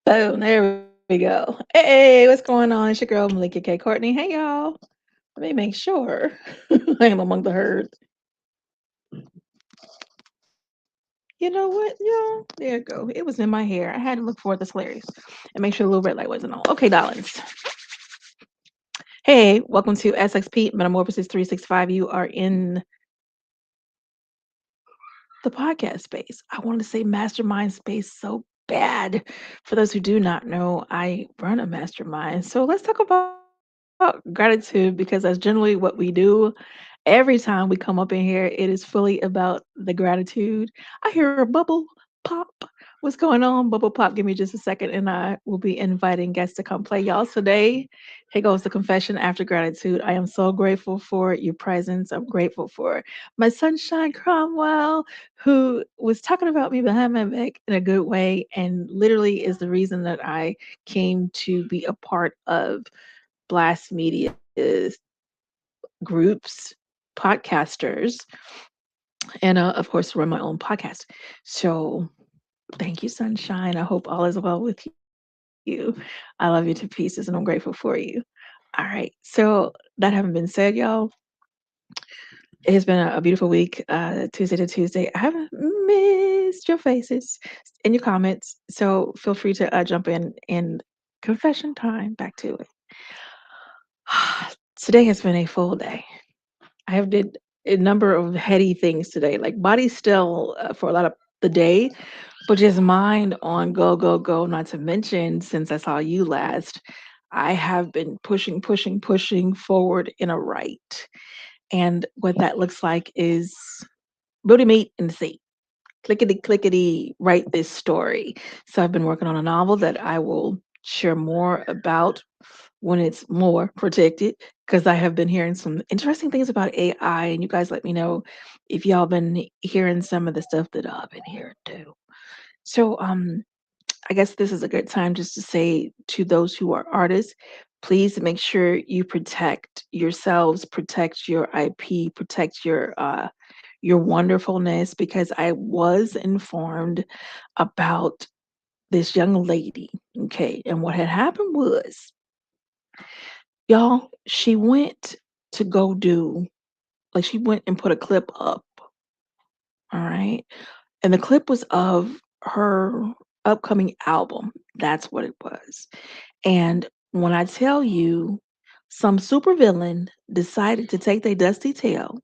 Boom, there we go. Hey, what's going on? It's your girl, Melikia K. Courtney. Hey, y'all. Let me make sure I am among the herd. You know what, y'all? There it go. It was in my hair. I had to look for it. That's hilarious. And make sure the little red light wasn't on. Okay, darlings. Hey, welcome to SXP MetaMorphosis 365. You are in the podcast space. I wanted to say mastermind space so bad. For those who do not know, I run a mastermind. So let's talk about gratitude because that's generally what we do. Every time we come up in here, it is fully about the gratitude. I hear a bubble pop. What's going on? Bubble pop. Give me just a second and I will be inviting guests to come play. Y'all, today, here goes the confession after gratitude. I am so grateful for your presence. I'm grateful for my sunshine Cromwell, who was talking about me behind my back in a good way and literally is the reason that I came to be a part of Blast Media's groups, podcasters, and of course, run my own podcast. So thank you, Sunshine. I hope all is well with you. I love you to pieces and I'm grateful for you. All right. So that having been said, y'all, it has been a beautiful week, Tuesday to Tuesday. I haven't missed your faces and your comments. So feel free to jump in and confession time. Back to it. Today has been a full day. I have did a number of heady things today, like body still for a lot of the day, but just mind on go, go, go. Not to mention, since I saw you last, I have been pushing, pushing, pushing forward in a right. And what that looks like is booty meat in the seat. Clickety, clickety, write this story. So I've been working on a novel that I will share more about when it's more protected because I have been hearing some interesting things about AI, and you guys let me know if y'all been hearing some of the stuff that I've been hearing too. So I guess this is a good time just to say to those who are artists, please make sure you protect yourselves, protect your IP, protect your wonderfulness because I was informed about this young lady, okay? And what had happened was, y'all, she went to go do, like, she went and put a clip up, all right? And the clip was of her upcoming album. That's what it was. And when I tell you, some supervillain decided to take their dusty tail,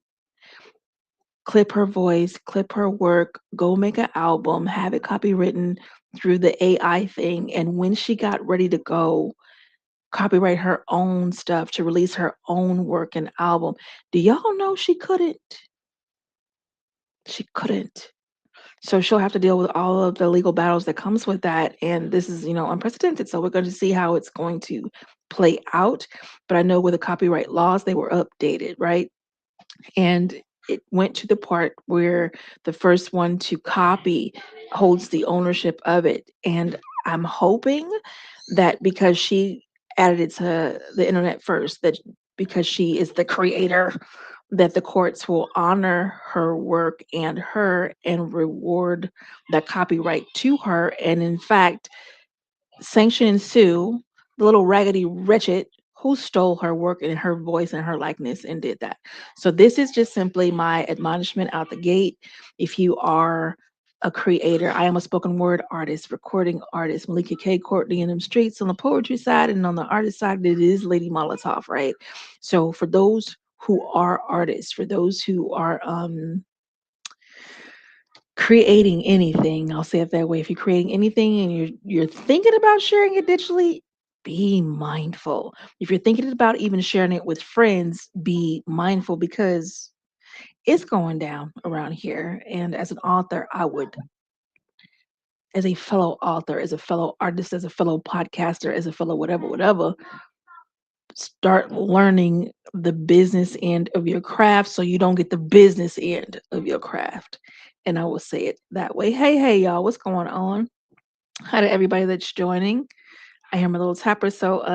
clip her voice, clip her work, go make an album, have it copywritten through the AI thing. And when she got ready to go copyright her own stuff to release her own work and album, do y'all know she couldn't? She couldn't. So she'll have to deal with all of the legal battles that comes with that. And this is, unprecedented. So we're going to see how it's going to play out. But I know with the copyright laws, they were updated, right? And it went to the part where the first one to copy holds the ownership of it. And I'm hoping that because she added it to the internet first, that because she is the creator, that the courts will honor her work and her and reward that copyright to her. And in fact, sanction and sue the little raggedy wretched who stole her work and her voice and her likeness and did that. So this is just simply my admonishment out the gate. If you are a creator, I am a spoken word artist, recording artist, Melikia K, Courtney in them streets on the poetry side, and on the artist side, it is Lady Molotov, right? So for those who are artists, for those who are creating anything, I'll say it that way. If you're creating anything and you're thinking about sharing it digitally, be mindful. If you're thinking about even sharing it with friends, be mindful because it's going down around here. And as an author, I would, as a fellow author, as a fellow artist, as a fellow podcaster, as a fellow whatever, whatever, start learning the business end of your craft so you don't get the business end of your craft. And I will say it that way. Hey, hey, y'all, what's going on? Hi to everybody that's joining. I hear my little tapper. So,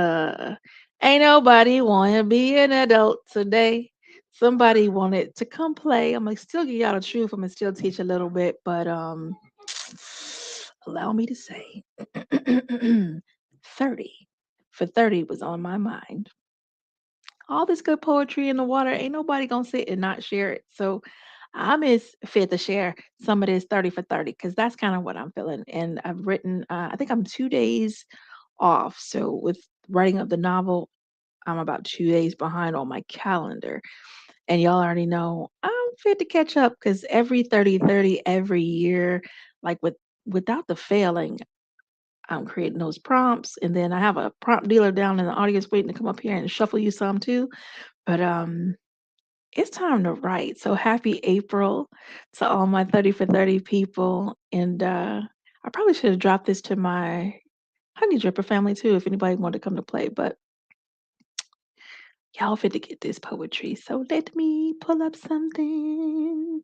ain't nobody want to be an adult today. Somebody wanted to come play. I'm like, still give y'all the truth. I'm gonna still teach a little bit, but allow me to say 30 for 30 was on my mind. All this good poetry in the water, ain't nobody gonna sit and not share it. So I'm as fit to share some of this 30 for 30 because that's kind of what I'm feeling. And I've written, I think I'm 2 days off. So with writing of the novel, I'm about 2 days behind on my calendar. And y'all already know I'm fit to catch up because every 30 30 every year, like without the failing, I'm creating those prompts. And then I have a prompt dealer down in the audience waiting to come up here and shuffle you some too. But it's time to write. So happy April to all my 30 for 30 people. And I probably should have dropped this to my Honey Dripper family too, if anybody wanted to come to play. But y'all fit to get this poetry. So let me pull up something.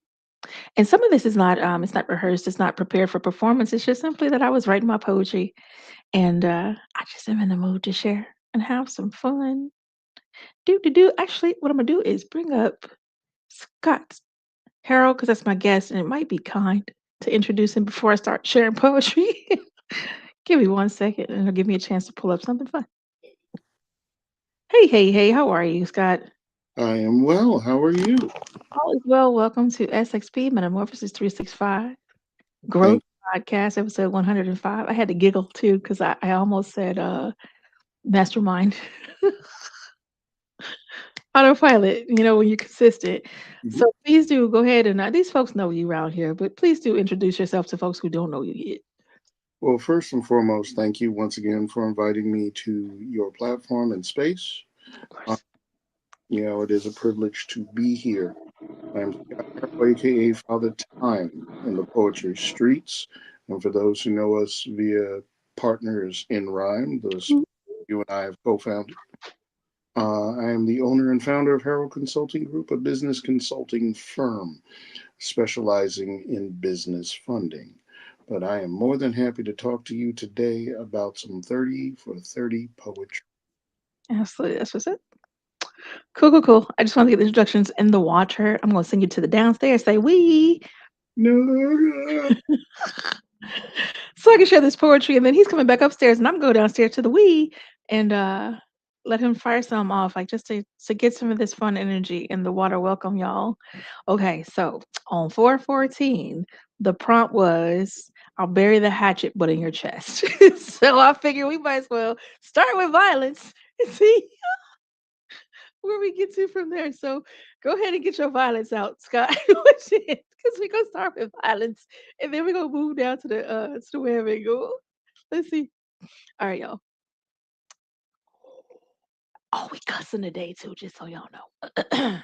And some of this is not it's not rehearsed, it's not prepared for performance. It's just simply that I was writing my poetry and I just am in the mood to share and have some fun. Do. Actually, what I'm gonna do is bring up Scott Harold, because that's my guest, and it might be kind to introduce him before I start sharing poetry. Give me 1 second, and it'll give me a chance to pull up something fun. Hey, how are you, Scott? I am well. How are you? All is well. Welcome to SXP Metamorphosis 365 Growth Thank Podcast, episode 105. I had to giggle too because I almost said mastermind. Autopilot, when you're consistent. you. So please do go ahead and these folks know you around here, but please do introduce yourself to folks who don't know you yet. Well, first and foremost, thank you once again for inviting me to your platform and space. Of Uh, course. it is a privilege to be here. I am Scott Harrell, aka Father Time in the poetry streets. And for those who know us via Partners in Rhyme, the space you and I have co founded, I am the owner and founder of Harrell Consulting Group, a business consulting firm specializing in business funding. But I am more than happy to talk to you today about some 30 for 30 poetry. Absolutely. That's what's it. Cool. I just want to get the introductions in the water. I'm going to send you to the downstairs. Say we. No, So I can share this poetry, and then he's coming back upstairs, and I'm going downstairs to the we and let him fire some off, like just to get some of this fun energy in the water. Welcome, y'all. Okay, so on 414, the prompt was, "I'll bury the hatchet, but in your chest." So I figure we might as well start with violence and see where we get to from there. So go ahead and get your violence out, Scott. Because we're gonna start with violence, and then we're gonna move down to the web and go. Let's see. All right, y'all. Oh, we cussing today too, just so y'all know.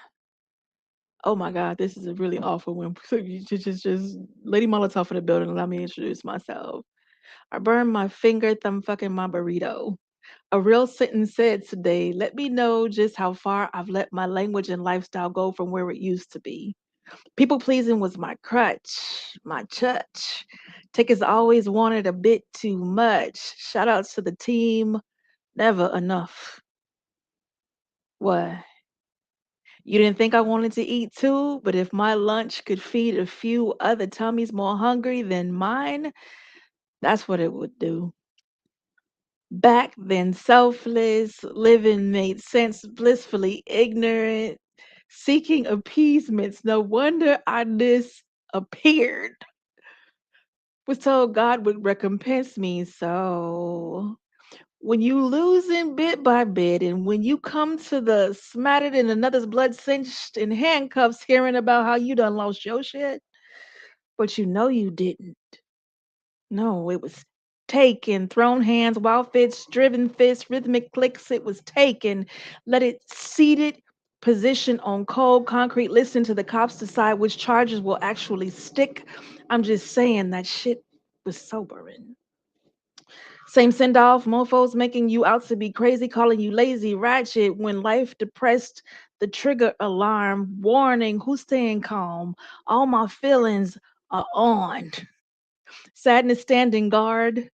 Oh my God, this is a really awful one. So you just Lady Molotov in the building. Allow me to introduce myself. I burned my finger, thumb fucking my burrito. A real sentence said today, let me know just how far I've let my language and lifestyle go from where it used to be. People pleasing was my crutch, my church. Tickets always wanted a bit too much. Shout outs to the team, never enough. What? You didn't think I wanted to eat too, but if my lunch could feed a few other tummies more hungry than mine, that's what it would do. Back then, selfless, living made sense, blissfully ignorant, seeking appeasements. No wonder I disappeared. Was told God would recompense me. So when you losing bit by bit, and when you come to the smattered and another's blood cinched in handcuffs, hearing about how you done lost your shit, but you know you didn't. No, it was taken. Thrown hands, wild fits, driven fists, rhythmic clicks. It was taken. Let it seated, position on cold concrete. Listen to the cops decide which charges will actually stick. I'm just saying that shit was sobering. Same send off, mofos making you out to be crazy, calling you lazy, ratchet when life depressed. The trigger alarm, warning, who's staying calm? All my feelings are on. Sadness standing guard,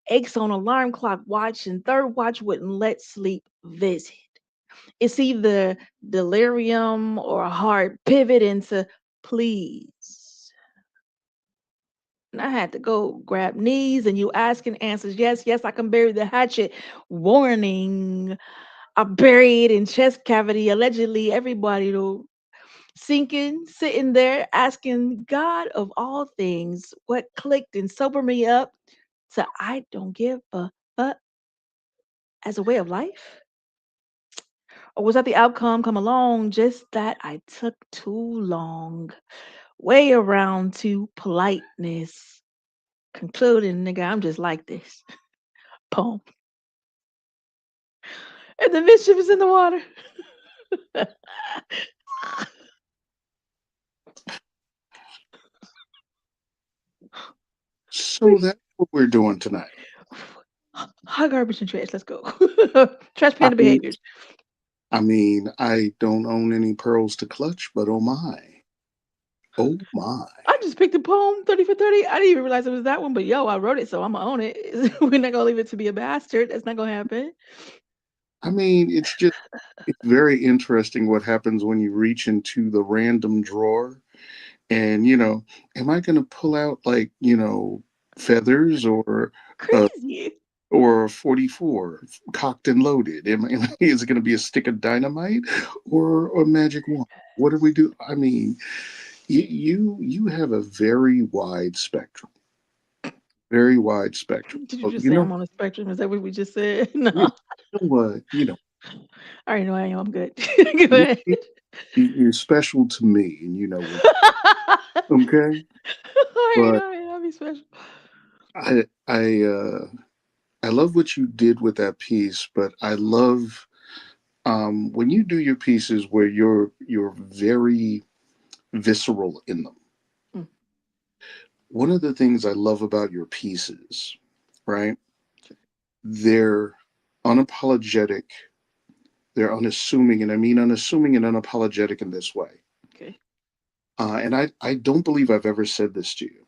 aches on alarm clock watch, and third watch wouldn't let sleep visit. It's either delirium or a hard pivot into please. And I had to go grab knees, and you asking answers. Yes, yes, I can bury the hatchet. Warning. I buried in chest cavity, allegedly everybody though sinking, sitting there asking God of all things what clicked and sober me up to I don't give a fuck as a way of life. Or was that the outcome come along just that I took too long? Way around to politeness. Concluding, nigga, I'm just like this. Poem. And the mischief is in the water. So that's what we're doing tonight. Hot garbage and trash. Let's go. Trash I panda mean, behaviors. I don't own any pearls to clutch, but oh my, oh my. I just picked a poem 30 for 30. I didn't even realize it was that one, but yo, I wrote it, so I'm gonna own it. We're not gonna leave it to be a bastard. That's not gonna happen. I mean, it's very interesting what happens when you reach into the random drawer and am I going to pull out like feathers uh, Crazy. or 44 cocked and loaded? Is it going to be a stick of dynamite or a magic wand? What do we do? I mean, you have a very wide spectrum. Did you Oh, just say I'm on a spectrum? Is that what we just said? you No. know what? I already know I am. I'm good. Go You, ahead. you're special to me, and you know what? Okay, I already but know I am. I'll be special. I I uh, I love what you did with that piece, but I love when you do your pieces where you're very visceral in them. Mm, One of the things I love about your pieces, right? They're unapologetic, they're unassuming, and I mean unassuming and unapologetic in this way. okay. And I don't believe I've ever said this to you,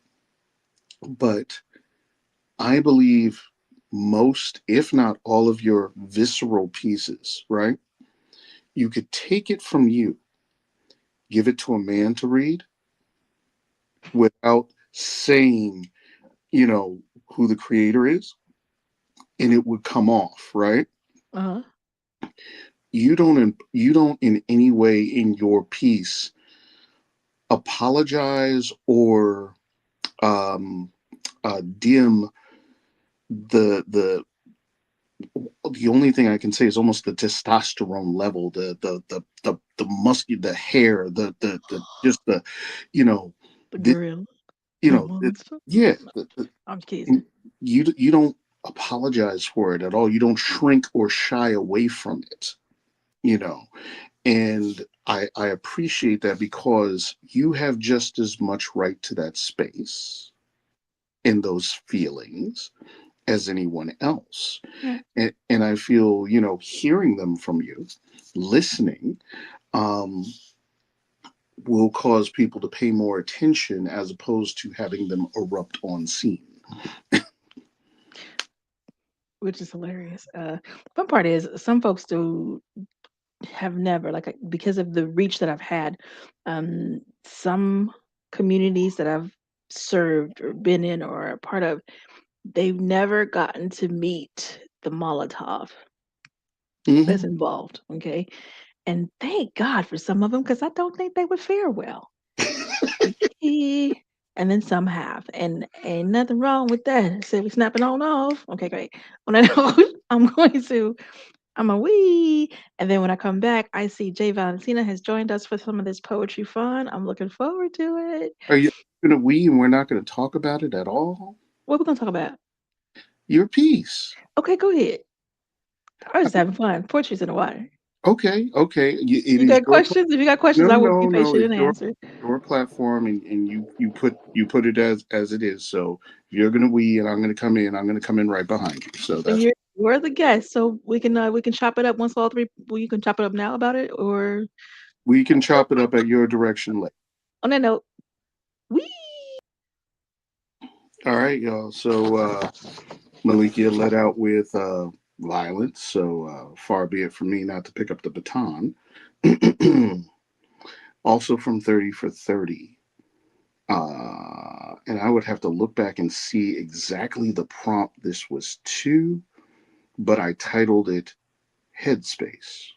but I believe most, if not all, of your visceral pieces, right? You could take it from you, give it to a man to read without saying, you know, who the creator is, and it would come off, right? Uh huh. You don't in any way in your piece apologize or um, dim the the only thing I can say is almost the testosterone level, the musky, the hair, the just the, you know, The this, grill. you The know, monster. yeah, I'm kidding. you don't apologize for it at all. You don't shrink or shy away from it, you know, and I appreciate that because you have just as much right to that space and those feelings as anyone else. Yeah. And I feel, hearing them from you, listening, um, will cause people to pay more attention as opposed to having them erupt on scene. Which is hilarious. Fun part is some folks do have never because of the reach that I've had. Some communities that I've served or been in or a part of, they've never gotten to meet the Molotov that's Hmm. involved. Okay, and thank God for some of them because I don't think they would fare well. Okay. And then some have, and ain't nothing wrong with that. So we snapping on off. Okay, great. When I know I'm going to I'm a wee. And then when I come back, I see Jay Valentina has joined us for some of this poetry fun. I'm looking forward to it. Are you going to we and we're not going to talk about it at all? What we gonna talk about? Your piece. Okay, go ahead. I was just having fun. Poetry's in the water. Okay, okay. It You is got your questions? If you got no, questions, I will be no, no. patient It's and answer. your platform, and you put it as it is. So if you're gonna we and I'm gonna come in, I'm gonna come in right behind you. So And that's you're the guest, so we can chop it up once all three. Well, you can chop it up now about it, or we can chop it up at your direction later. on that note, we. All right, y'all. So Malikia let out with violence. So far be it from me not to pick up the baton. Also from 30 for 30. and I would have to look back and see exactly the prompt this was to, but I titled it Headspace.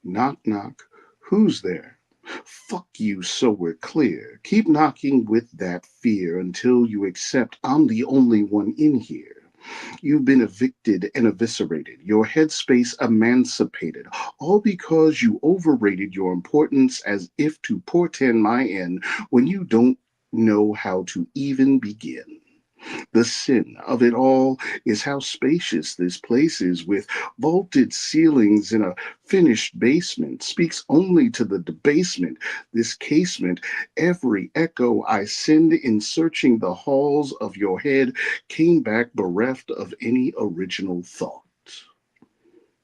Knock, knock. Who's there? Fuck you, so we're clear. Keep knocking with that fear until you accept I'm the only one in here. You've been evicted and eviscerated, your headspace emancipated, all because you overrated your importance as if to portend my end when you don't know how to even begin. The sin of it all is how spacious this place is, with vaulted ceilings in a finished basement, speaks only to the debasement, this casement. Every echo I send in searching the halls of your head came back bereft of any original thought.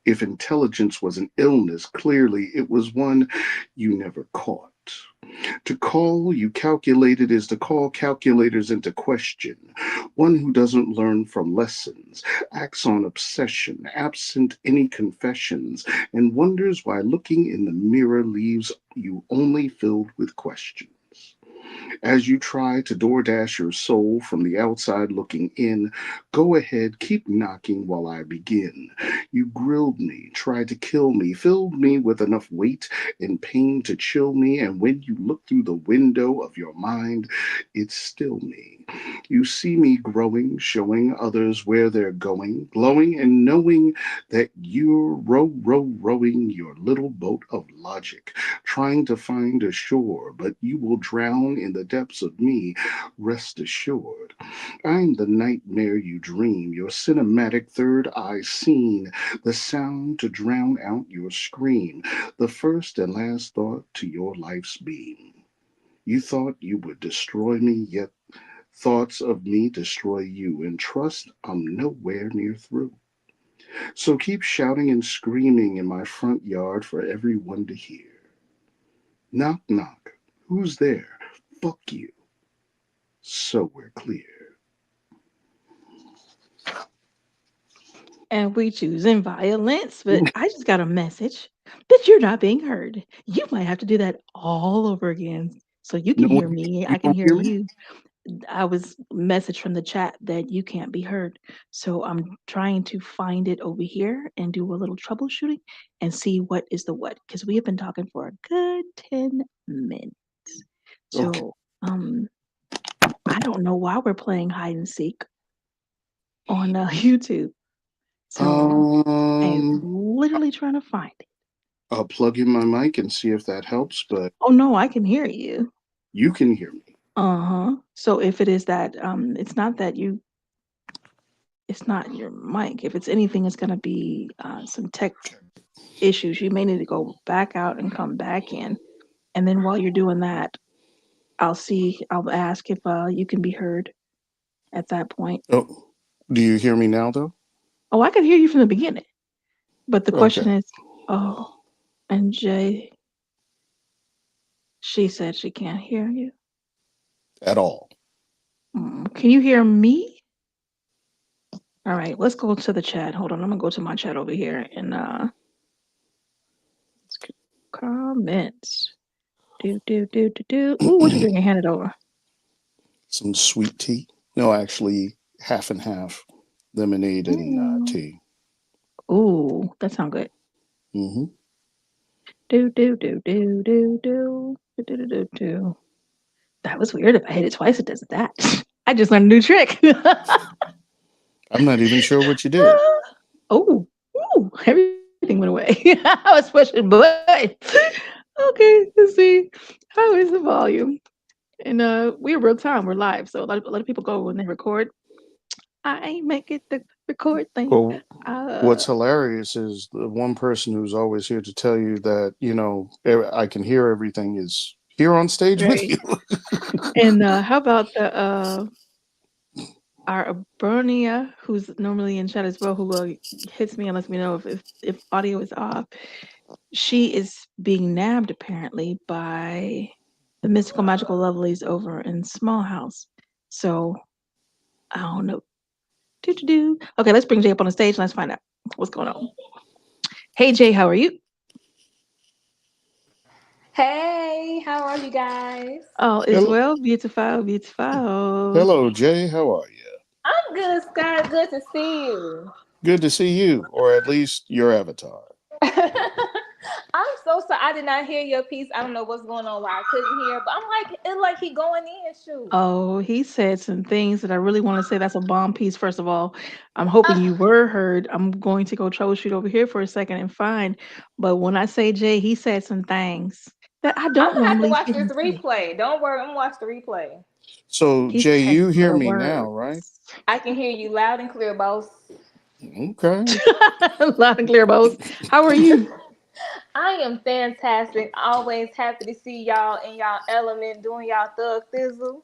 If intelligence was an illness, clearly it was one you never caught. To call you calculated is to call calculators into question. One who doesn't learn from lessons, acts on obsession, absent any confessions, and wonders why looking in the mirror leaves you only filled with questions. As you try to DoorDash your soul from the outside looking in, go ahead, keep knocking while I begin. You grilled me, tried to kill me, filled me with enough weight and pain to chill me, and when you look through the window of your mind, it's still me. You see me growing, showing others where they're going, glowing and knowing that you're rowing your little boat of logic, trying to find a shore, but you will drown in the depths of me, rest assured. I'm the nightmare you dream, your cinematic third eye scene, the sound to drown out your scream, the first and last thought to your life's beam. You thought you would destroy me, yet thoughts of me destroy you, and trust I'm nowhere near through. So keep shouting and screaming in my front yard for everyone to hear. Knock, knock. Who's there? Fuck you. So we're clear. And we choosing violence, but I just got a message that you're not being heard. You might have to do that all over again so you No can hear one, me, you I can don't hear hear me? you. I was message from the chat that you can't be heard. So I'm trying to find it over here and do a little troubleshooting and see what is the what because we have been talking for a good 10 minutes. Okay. So I don't know why we're playing hide and seek on YouTube. So I am Um, literally trying to find it. I'll plug in my mic and see if that helps, but Oh no, I can hear you. you can hear me. Uh-huh. So if it is that it's not that you it's not your mic. If it's anything, it's gonna be some tech issues. You may need to go back out and come back in. And then while you're doing that, I'll ask if you can be heard at that point. Oh, do you hear me now, though? Oh, I can hear you from the beginning. But the Okay. question is, oh, and Jay, she said she can't hear you. At all. Can you hear me? All right, let's go to the chat. Hold on, I'm gonna go to my chat over here and let's get comments. Do. Ooh, what you drinking? Hand it over. Some sweet tea. No, actually, half and half lemonade and Mm. tea. Ooh, that sounds good. Mm-hmm. Do. That was weird. If I hit it twice, it does that. I just learned a new trick. I'm not even sure what you did. Oh, ooh, everything went away. I was pushing buttons. Okay, let's see. How is the volume? And we're real time. We're live, so a lot of people go when they record. I ain't make it the record thing. Well, Uh, what's hilarious is the one person who's always here to tell you that, I can hear everything is here on stage with right. you. And how about the our Bernia, who's normally in chat as well, who hits me and lets me know if audio is off. She is being nabbed apparently by the mystical magical lovelies over in Small House. So I don't know. Do. Okay, let's bring Jay up on the stage and let's find out what's going on. Hey Jay, how are you? Hey, how are you guys? All is Hello, well, beautiful, beautiful. hello, Jay. How are you? I'm good, Scott. Good to see you. Good to see you, or at least your avatar. I'm so sorry. I did not hear your piece. I don't know what's going on why I couldn't hear, but I'm like, it like he going in. Shoot. Oh, he said some things that I really want to say. That's a bomb piece, first of all. I'm hoping Uh, you were heard. I'm going to go troubleshoot over here for a second and find. But when I say Jay, he said some things that I I'm don't gonna have to normally watch hear this him say. replay. Don't worry, I'm gonna watch the replay. So, He Jay, said you hear the me now, right? words. I can hear you loud and clear, boss. Okay. Loud and clear, both. How are you? I am fantastic. Always happy to see y'all in y'all element, doing y'all thug thizzle.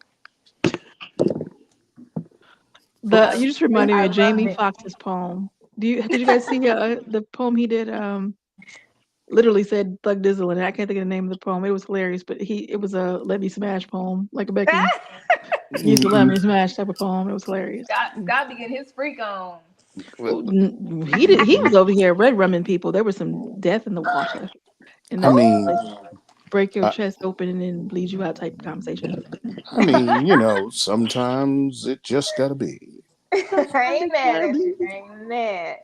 You just reminded me I of love Jamie it. Foxx's poem. Did you guys see the poem he did? Literally said Thug Dizzle, and I can't think of the name of the poem. It was hilarious, but it was a Let Me Smash poem, like a Becky used to Let Mm, Me Smash type of poem. It was hilarious. Scott be getting his freak on. mm, Oh, he did. He was over here red rumming people. There was some death in the water in I that mean, place. Oh, Break your I, chest open and then bleed you out type conversation. I mean, sometimes it just gotta be. I Sometimes ain't it mad gotta at be. you. I ain't mad.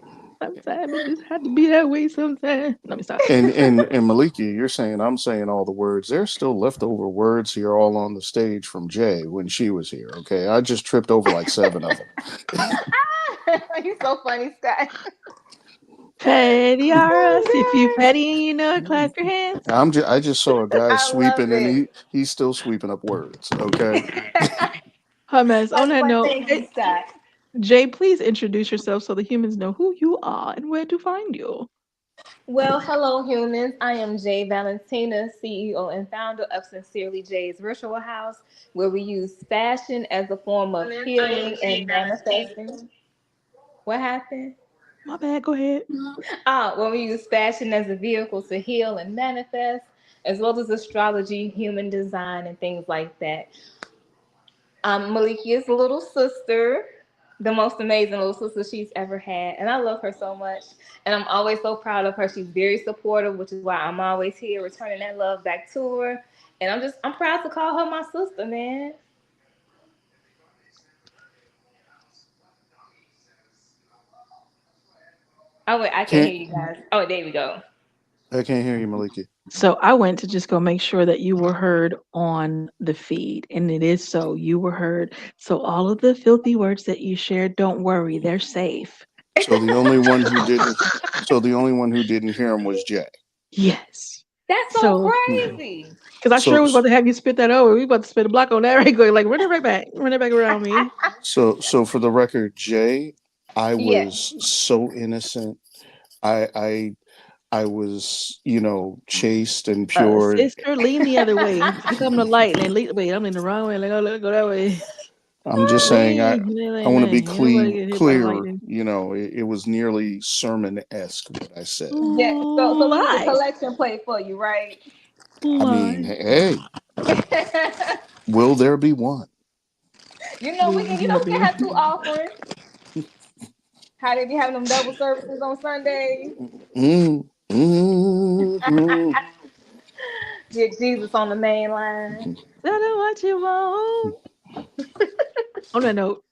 Sometimes it just had to be that way. Sometimes. Let me stop. And Malikia, you're saying I'm saying all the words. There's still leftover words here, all on the stage from Jay when she was here. Okay, I just tripped over like seven of them. You're so funny, Scott. Petty are us. If you Oh petty and you know it, clap your hands. I just saw a God, guy I love sweeping and it. he's still sweeping up words. Okay. Hot mess. On that But note, thank you, Scott. Jay, please introduce yourself so the humans know who you are and where to find you. Well, hello, humans. I am Jay Valentina, CEO and founder of Sincerely Jay's Virtual House, where we use fashion as a form of healing and manifesting. What happened? My bad. Go ahead. When we use fashion as a vehicle to heal and manifest, as well as astrology, human design, and things like that. Malikia's little sister, the most amazing little sister she's ever had. And I love her so much. And I'm always so proud of her. She's very supportive, which is why I'm always here returning that love back to her. And I'm proud to call her my sister, man. Oh, wait, I can't Can't hear you guys. Oh, there we go. I can't hear you, Malikia. So I went to just go make sure that you were heard on the feed, and it is so. You were heard. So all of the filthy words that you shared, don't worry, they're safe. So the only one who didn't so the only one who didn't hear him was Jay. Yes. That's so So, crazy. because I sure So was about to have you spit that over. We about to spit a block on that right quick. Like, run it back around me. so for the record, Jay, I Yes. was so innocent. I I was, chaste and pure. Sister, lean the other way. Here come the light, and then lead. Wait, I'm in the wrong way. Let go that way. I'm just saying Lean, lean, I lean, want to be lean. Ain't nobody clear get hit by the clear, lightning. it was nearly sermon-esque what I said. Yeah. So we need a My, collection plate for you, right? I mean, my. hey, will there be one? Will We there can be? have two offerings. How they be having them double services on Sundays? Mm, mm, Get Jesus on the main line. Tell them what you want. On that note,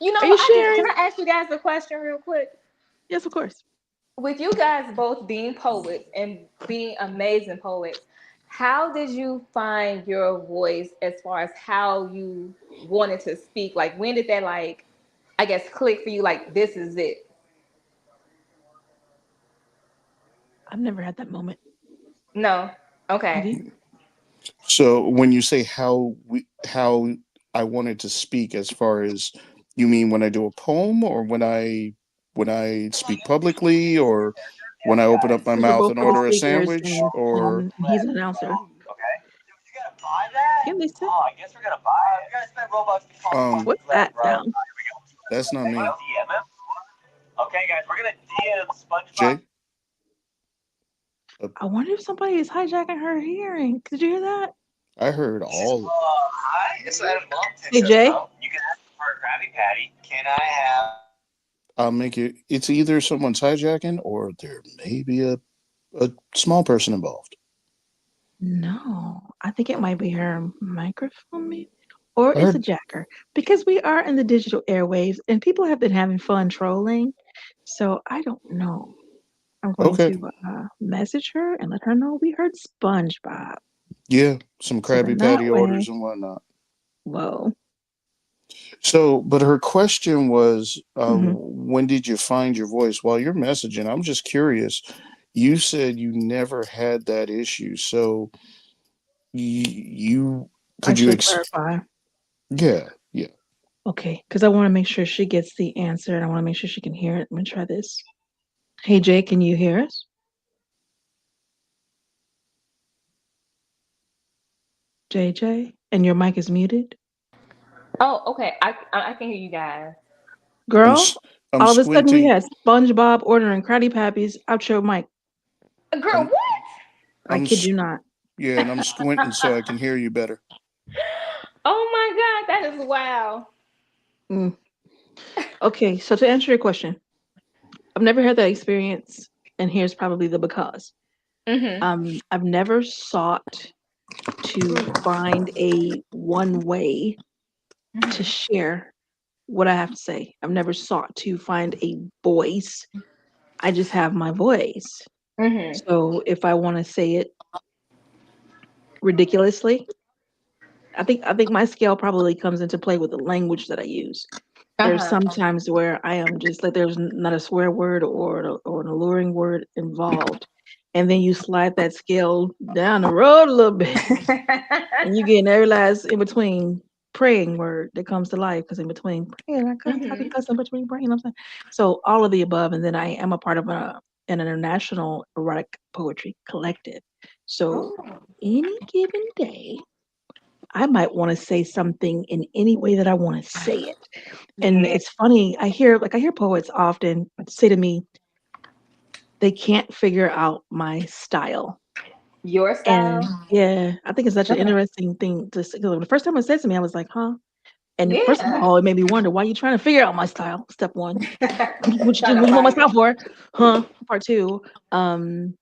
You are know you what? Can sharing? I ask you guys a question real quick? Yes, of course. With you guys both being poets and being amazing poets, how did you find your voice as far as how you wanted to speak? Like, when did that, like, I guess, click for you? Like, this is it. I've never had that moment. No. Have Okay. you? So when you say how I wanted to speak, as far as, you mean when I do a poem, or when I speak publicly, or when I open up my Those are mouth both and for the order a speakers, sandwich, or and he's an announcer. Can they say? um What's that sound? that's not me. Jay, uh, I wonder if somebody is hijacking her hearing. Did you hear that? I heard all. Hey, Jay. I'll make it. It's either someone's hijacking or there may be a small person involved. No, I think it might be her microphone, maybe, or I it's a heard. jacker because we are in the digital airwaves and people have been having fun trolling. So I don't know. I'm going Okay. to message her and let her know we heard SpongeBob. Yeah, some So Krabby then that Patty way, orders and whatnot. whoa. So, but her question was, Hmm. when did you find your voice? While you're messaging, I'm just curious. You said you never had that issue. So, you I could you should ex clarify. yeah, yeah. Okay, because I want to make sure she gets the answer and I want to make sure she can hear it. Let me try this. Hey, Jay, can you hear us? JJ? And your mic is muted? Oh, okay. I can hear you guys. I'm Girl, s- I'm all of a sudden we squinting. had SpongeBob ordering Krabby Patties out your mic. Girl, I'm what? I I'm kid s- you not. yeah, and I'm squinting so I can hear you better. Oh my God, that is wow. Mm. Okay, so to answer your question, I've never had that experience, and here's probably the because. Mhm. I've never sought to find a one way to Mhm. share what I have to say. I've never sought to find a voice. I just have my voice. Mhm. So if I want to say it ridiculously, I think my scale probably comes into play with the language that I use. Uh There's huh. some times where I am just like there's not a swear word or an alluring word involved, and then you slide that scale down the road a little bit, and you get every last in between praying word that comes to life because in between praying, I be Mhm. cussing between praying. You know what I'm saying? So all of the above, and then I am a part of an international erotic poetry collective. So Oh. any given day, I might want to say something in any way that I want to say it. And Yeah. it's funny, I hear poets often say to me, they can't figure out my style. Your And style. yeah, I think it's such an Okay. interesting thing to say. 'Cause the first time it said to me, I was like, huh? And first of Yeah. all, it made me wonder why you trying to figure out my style. Step one. Trying to What you want my find style it. for? Huh? Part two. Um,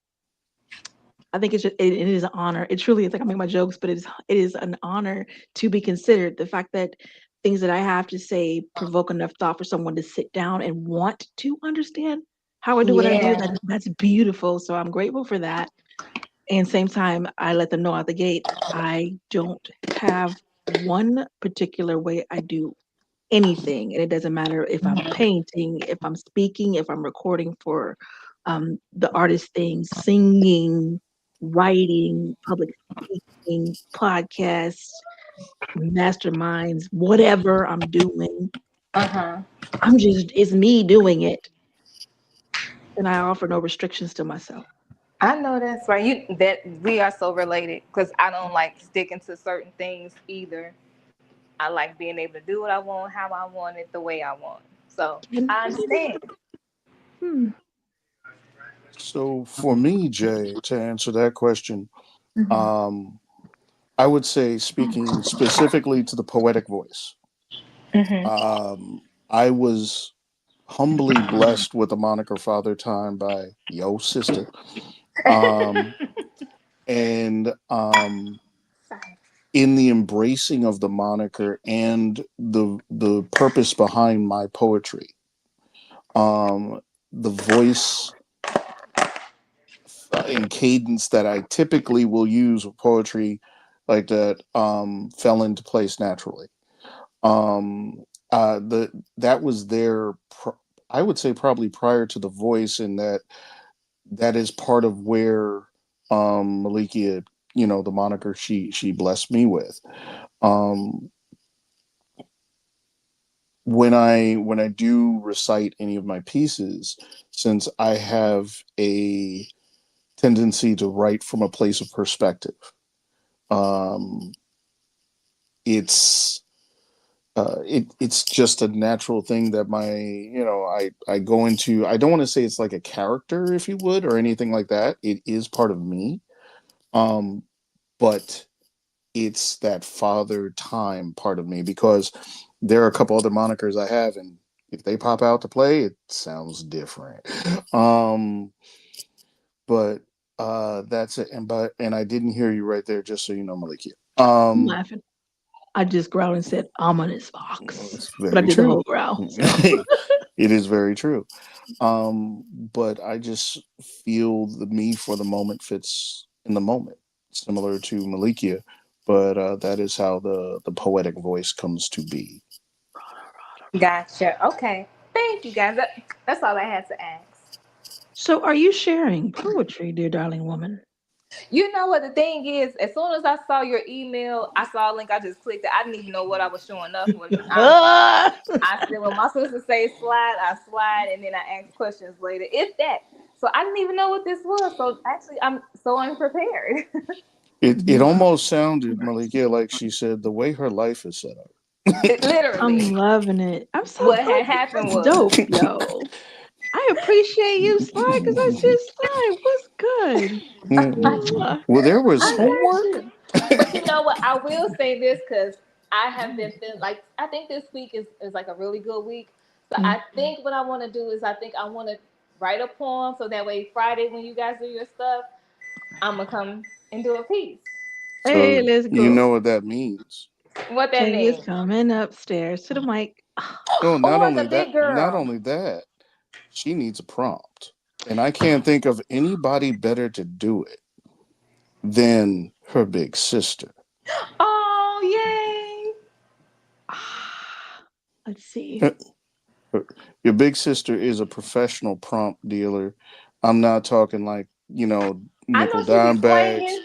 I think it is an honor. It truly is like I make my jokes, but it is an honor to be considered. The fact that things that I have to say provoke enough thought for someone to sit down and want to understand how I do what I do, Yeah. that's beautiful. So I'm grateful for that. And same time, I let them know out the gate, I don't have one particular way I do anything. And it doesn't matter if I'm painting, if I'm speaking, if I'm recording for the artist things, singing, writing, public speaking, podcasts, masterminds, whatever I'm doing. Uh huh. It's me doing it. And I offer no restrictions to myself. I know that's right. You that we are so related because I don't like sticking to certain things either. I like being able to do what I want, how I want it, the way I want. So I And maybe, understand. hmm, So for me, Jay, to answer that question, Mhm. um, I would say speaking specifically to the poetic voice. Mhm. I was humbly blessed with the moniker Father Time by Yo Sister. Um, and in the embracing of the moniker and the purpose behind my poetry, um, the voice and cadence that I typically will use with poetry like that fell into place naturally. The that was there. I would say probably prior to the voice, and that is part of where Malikia, the moniker she blessed me with. Um, when I do recite any of my pieces, since I have a tendency to write from a place of perspective, um, it's it's just a natural thing that I go into. I don't want to say it's like a character, if you would, or anything like that. It is part of me, um, but it's that father time part of me because there are a couple other monikers I have, and if they pop out to play, it sounds different. But That's it. And I didn't hear you right there, just so you know, Malikia. I'm laughing. I just growled and said ominous fox, It's but I very did the true. whole growl. So It is very true. But I just feel the me for the moment fits in the moment, similar to Malikia. But that is how the poetic voice comes to be. Gotcha. Okay. Thank you guys. That's all I had to ask. so are you sharing poetry, dear darling woman? You know what the thing is? As soon as I saw your email, I saw a link. I just clicked it. I didn't even know what I was showing up for. I said, when my sister say slide, I slide, and then I ask questions later. If that. So I didn't even know what this was. So actually, I'm so unprepared. It You are almost sounded, Malikia, like she said the way her life is set up. I'm Literally, loving it. I'm so what glad. had happened That's was. dope, yo. I appreciate you, Slide, because I said, Slide, what's good? Mwah. Well, there was I got homework. you. But you know what? I will say this because I have been feeling like I think this week is like a really good week. So Mm. I think what I want to do is I think I want to write a poem so that way Friday when you guys do your stuff, I'm gonna come and do a piece. Hey, So let's you go. know what that means. What that Jay is means? coming upstairs to the mic. Oh, Oh, as a big not girl. only that, she needs a prompt. And I can't think of anybody better to do it than her big sister. Oh, yay! Let's see. Her- Your big sister is a professional prompt dealer. I'm not talking like, I know nickel she be dime bags. slanging.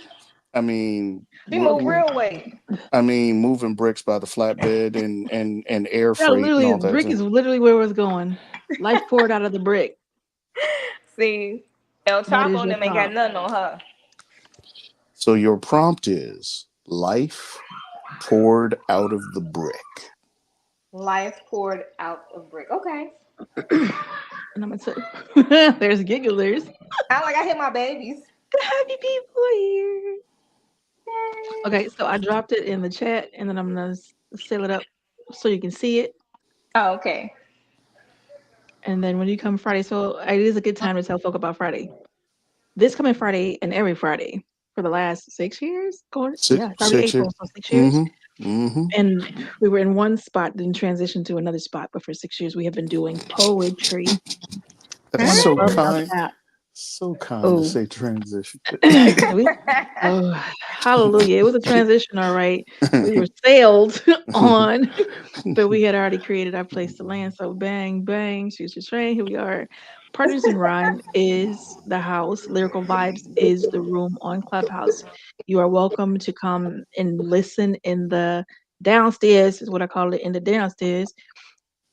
I mean, She move real weight. moving bricks by the flatbed and air That freight and literally, all the that. brick is literally where it was going. Life poured out of the brick. See, El What Chapo is and your them ain't got prompt? nothing on her. So your prompt is life poured out of the brick. Life poured out of brick. Okay. And I'm gonna say, there's gigglers. I hit my babies. Happy people here. Yay. Okay, so I dropped it in the chat, and then I'm gonna seal it up so you can see it. Oh, okay. And then when you come Friday, so it is a good time to tell folk about Friday. This coming Friday and every Friday for the last 6 years. Going, Six, yeah, started six years. April, so 6 years. Mm-hmm. Mm-hmm. And we were in one spot, then transitioned to another spot. But for 6 years, we have been doing poetry That's on the so Clubhouse kind. app. So kind to Oh, say transition. we, oh, hallelujah! It was a transition, all right. We were sailed on, but we had already created our place to land. So bang, bang, shoot your train. Here we are. Partners in Rhyme is the house. Lyrical Vibes is the room on Clubhouse. You are welcome to come and listen in the downstairs, is what I call it, in the downstairs,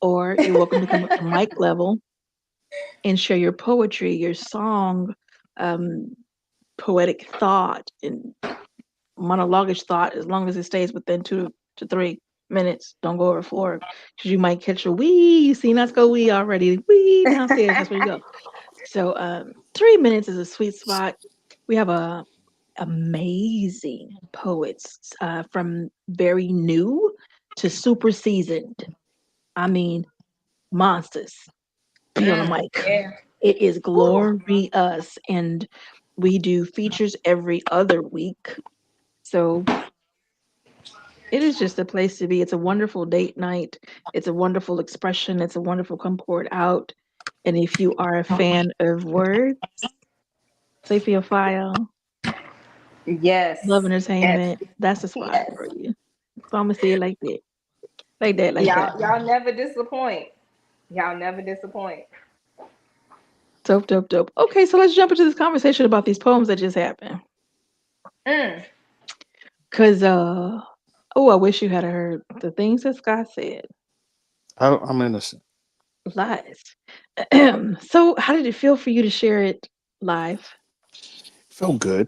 or you're welcome to come up to mic level and share your poetry, your song, um, poetic thought, and monologish thought, as long as it stays within 2 to 3 minutes. Don't go over 4, because you might catch a wee. You seen us go wee already. Wee downstairs. That's where you go. So 3 minutes is a sweet spot. We have a amazing poets from very new to super seasoned. I mean, monsters be on the mic. Yeah. It is Whew. glorious, and we do features every other week. So it is just a place to be. It's a wonderful date night. It's a wonderful expression. It's a wonderful come pour it out. And if you are a fan of words, say for your file, love Yes. Yes. entertainment, that's a spot Yes. for you. So I'm gonna say it like that. Like that, like that. Y'all never disappoint. Y'all never disappoint. Dope, dope, dope. Okay, so let's jump into this conversation about these poems that just happened. Mm. Cause oh, I wish you had heard the things that Scott said. I'm innocent. Lies. So how did it feel for you to share it live? Felt good.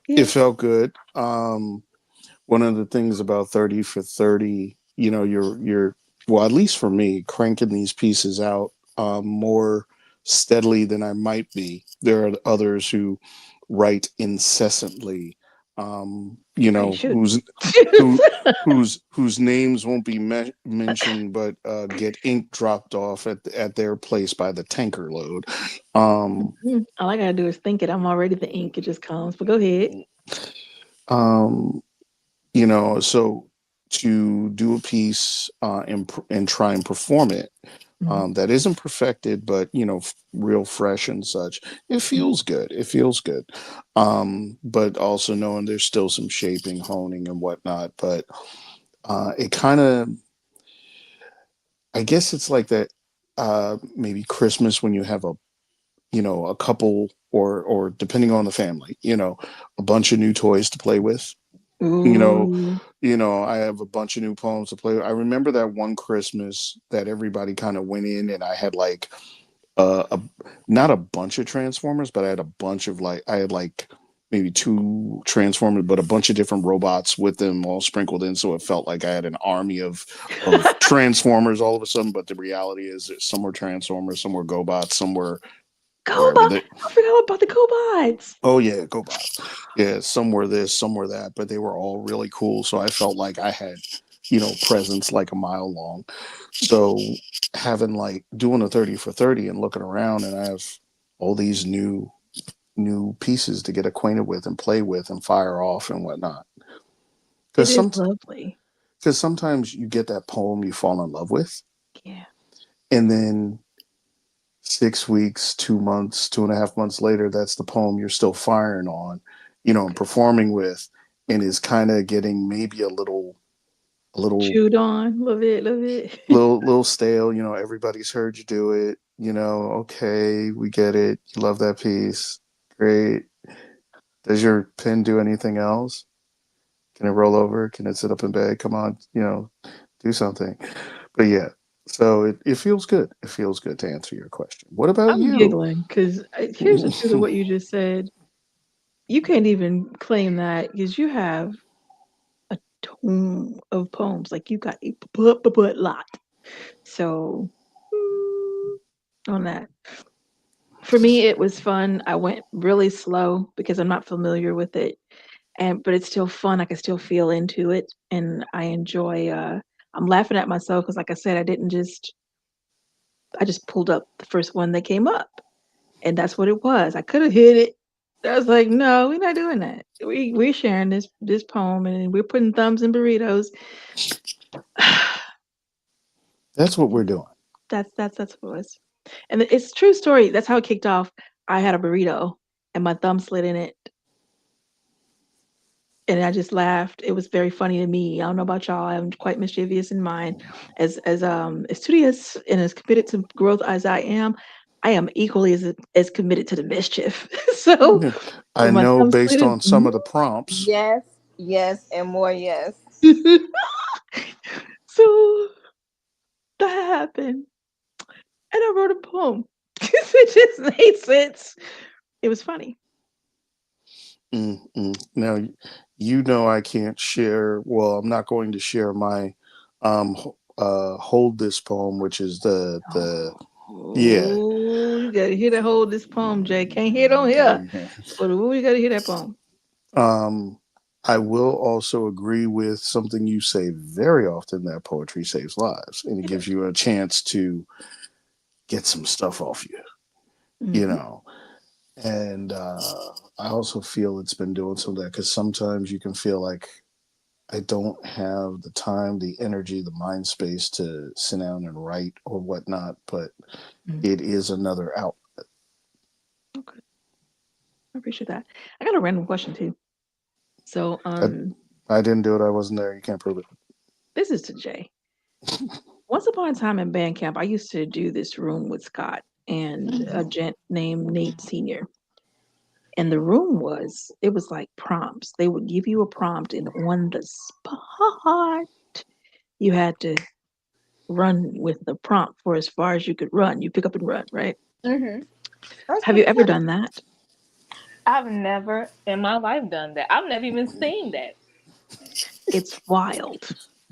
It Yeah. felt good. One of the things about 30 for 30, you're well, at least for me, cranking these pieces out more steadily than I might be. There are others who write incessantly. Why you shoot? who whose names won't be mentioned, but get ink dropped off at their place by the tanker load. Um, All I gotta do is think it. I'm already the ink. It just comes. But go ahead. um, so to do a piece and try and perform it Mhm, that isn't perfected, but real fresh and such. It mhm. feels good. It feels good. But also knowing there's still some shaping, honing, and whatnot. But it kind of, I guess it's like that. Maybe Christmas when you have a couple, or depending on the family, a bunch of new toys to play with. You know, Ooh. I have a bunch of new poems to play with. I remember that one Christmas that everybody kind of went in, and I had like a not a bunch of Transformers, but I had like maybe two Transformers, but a bunch of different robots with them all sprinkled in, so it felt like I had an army of Transformers all of a sudden. But the reality is that some were Transformers, some were GoBots, some were whatever Cobalt. they. I forgot about the cobots. Oh yeah, GoBots. Yeah, some were this, some were that, but they were all really cool. So I felt like I had, presents like a mile long. So having like doing a 30 for 30 and looking around, and I have all these new pieces to get acquainted with and play with and fire off and whatnot. It Because is some lovely. because sometimes you get that poem you fall in love with, Yeah. and then 6 weeks, 2 months, 2.5 months later, that's the poem you're still firing on, and performing with, and is kind of getting maybe a little, Chewed on. Love it. Love it. little stale. Everybody's heard you do it. Okay, we get it. You love that piece. Great. Does your pen do anything else? Can it roll over? Can it sit up in bed? Come on, do something. But yeah, so it feels good. It feels good to answer your question. What about I'm you? giggling because here's the truth of what you just said. You can't even claim that because you have a tome of poems. Like you got a lot. So on that. For me, it was fun. I went really slow because I'm not familiar with it, and but it's still fun. I can still feel into it, and I enjoy. I'm laughing at myself because, like I said, I didn't just. I just pulled up the first one that came up, and that's what it was. I could have hit it. I was like, no, we're not doing that. We're sharing this poem, and we're putting thumbs in burritos. That's what we're doing. That's what it was, and it's a true story. That's how it kicked off. I had a burrito, and my thumb slid in it, and I just laughed. It was very funny to me. I don't know about y'all. I'm quite mischievous in mind. As studious and as committed to growth as I am equally as committed to the mischief. So Yeah. I when my know thumb slid based in, on some of the prompts. Yes, yes, and more yes. so that happened, and I wrote a poem. It just made sense. It was funny. Now, I can't share. Well, I'm not going to share my hold this poem, which is the yeah. Oh, you gotta hear that hold this poem, Jay. Can't hear it on here. But ooh, you gotta hear that poem. Um, I will also agree with something you say very often, that poetry saves lives, and it It gives does. you a chance to get some stuff off you, you Hmm. know. And I also feel it's been doing some of that, because sometimes you can feel like I don't have the time, the energy, the mind space to sit down and write or whatnot, but Mm. it is another out. Okay, I appreciate that. I got a random question too. So, I, I didn't do it. I wasn't there. You can't prove it. this is to Jay. Once upon a time in band camp, I used to do this room with Scott and a gent named Nate Senior. And the room it was like prompts. They would give you a prompt, and on the spot, you had to run with the prompt for as far as you could run. You pick up and run, right? Mm-hmm. That's Have you pretty ever cool. done that? I've never in my life done that. I've never even seen that. It's wild.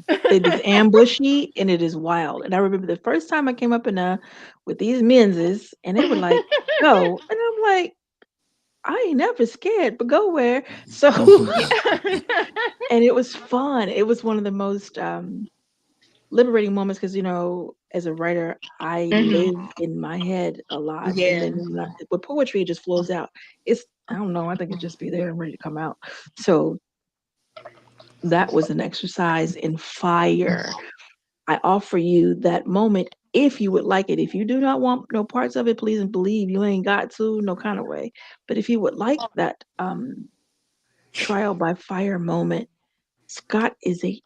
It is ambushy and it is wild. And I remember the first time I came up in with these menses, and they were like, "Go," and I'm like, I ain't never scared, but go where. So, Yeah. and it was fun. It was one of the most liberating moments because, as a writer, I Hmm. live in my head a lot. And Yeah. then with poetry, it just flows out. I don't know, I think it just be there and ready to come out. So that was an exercise in fire. I offer you that moment if you would like it. If you do not want no parts of it, please and believe you ain't got to, no kind of way. But if you would like that trial by fire moment, Scott is a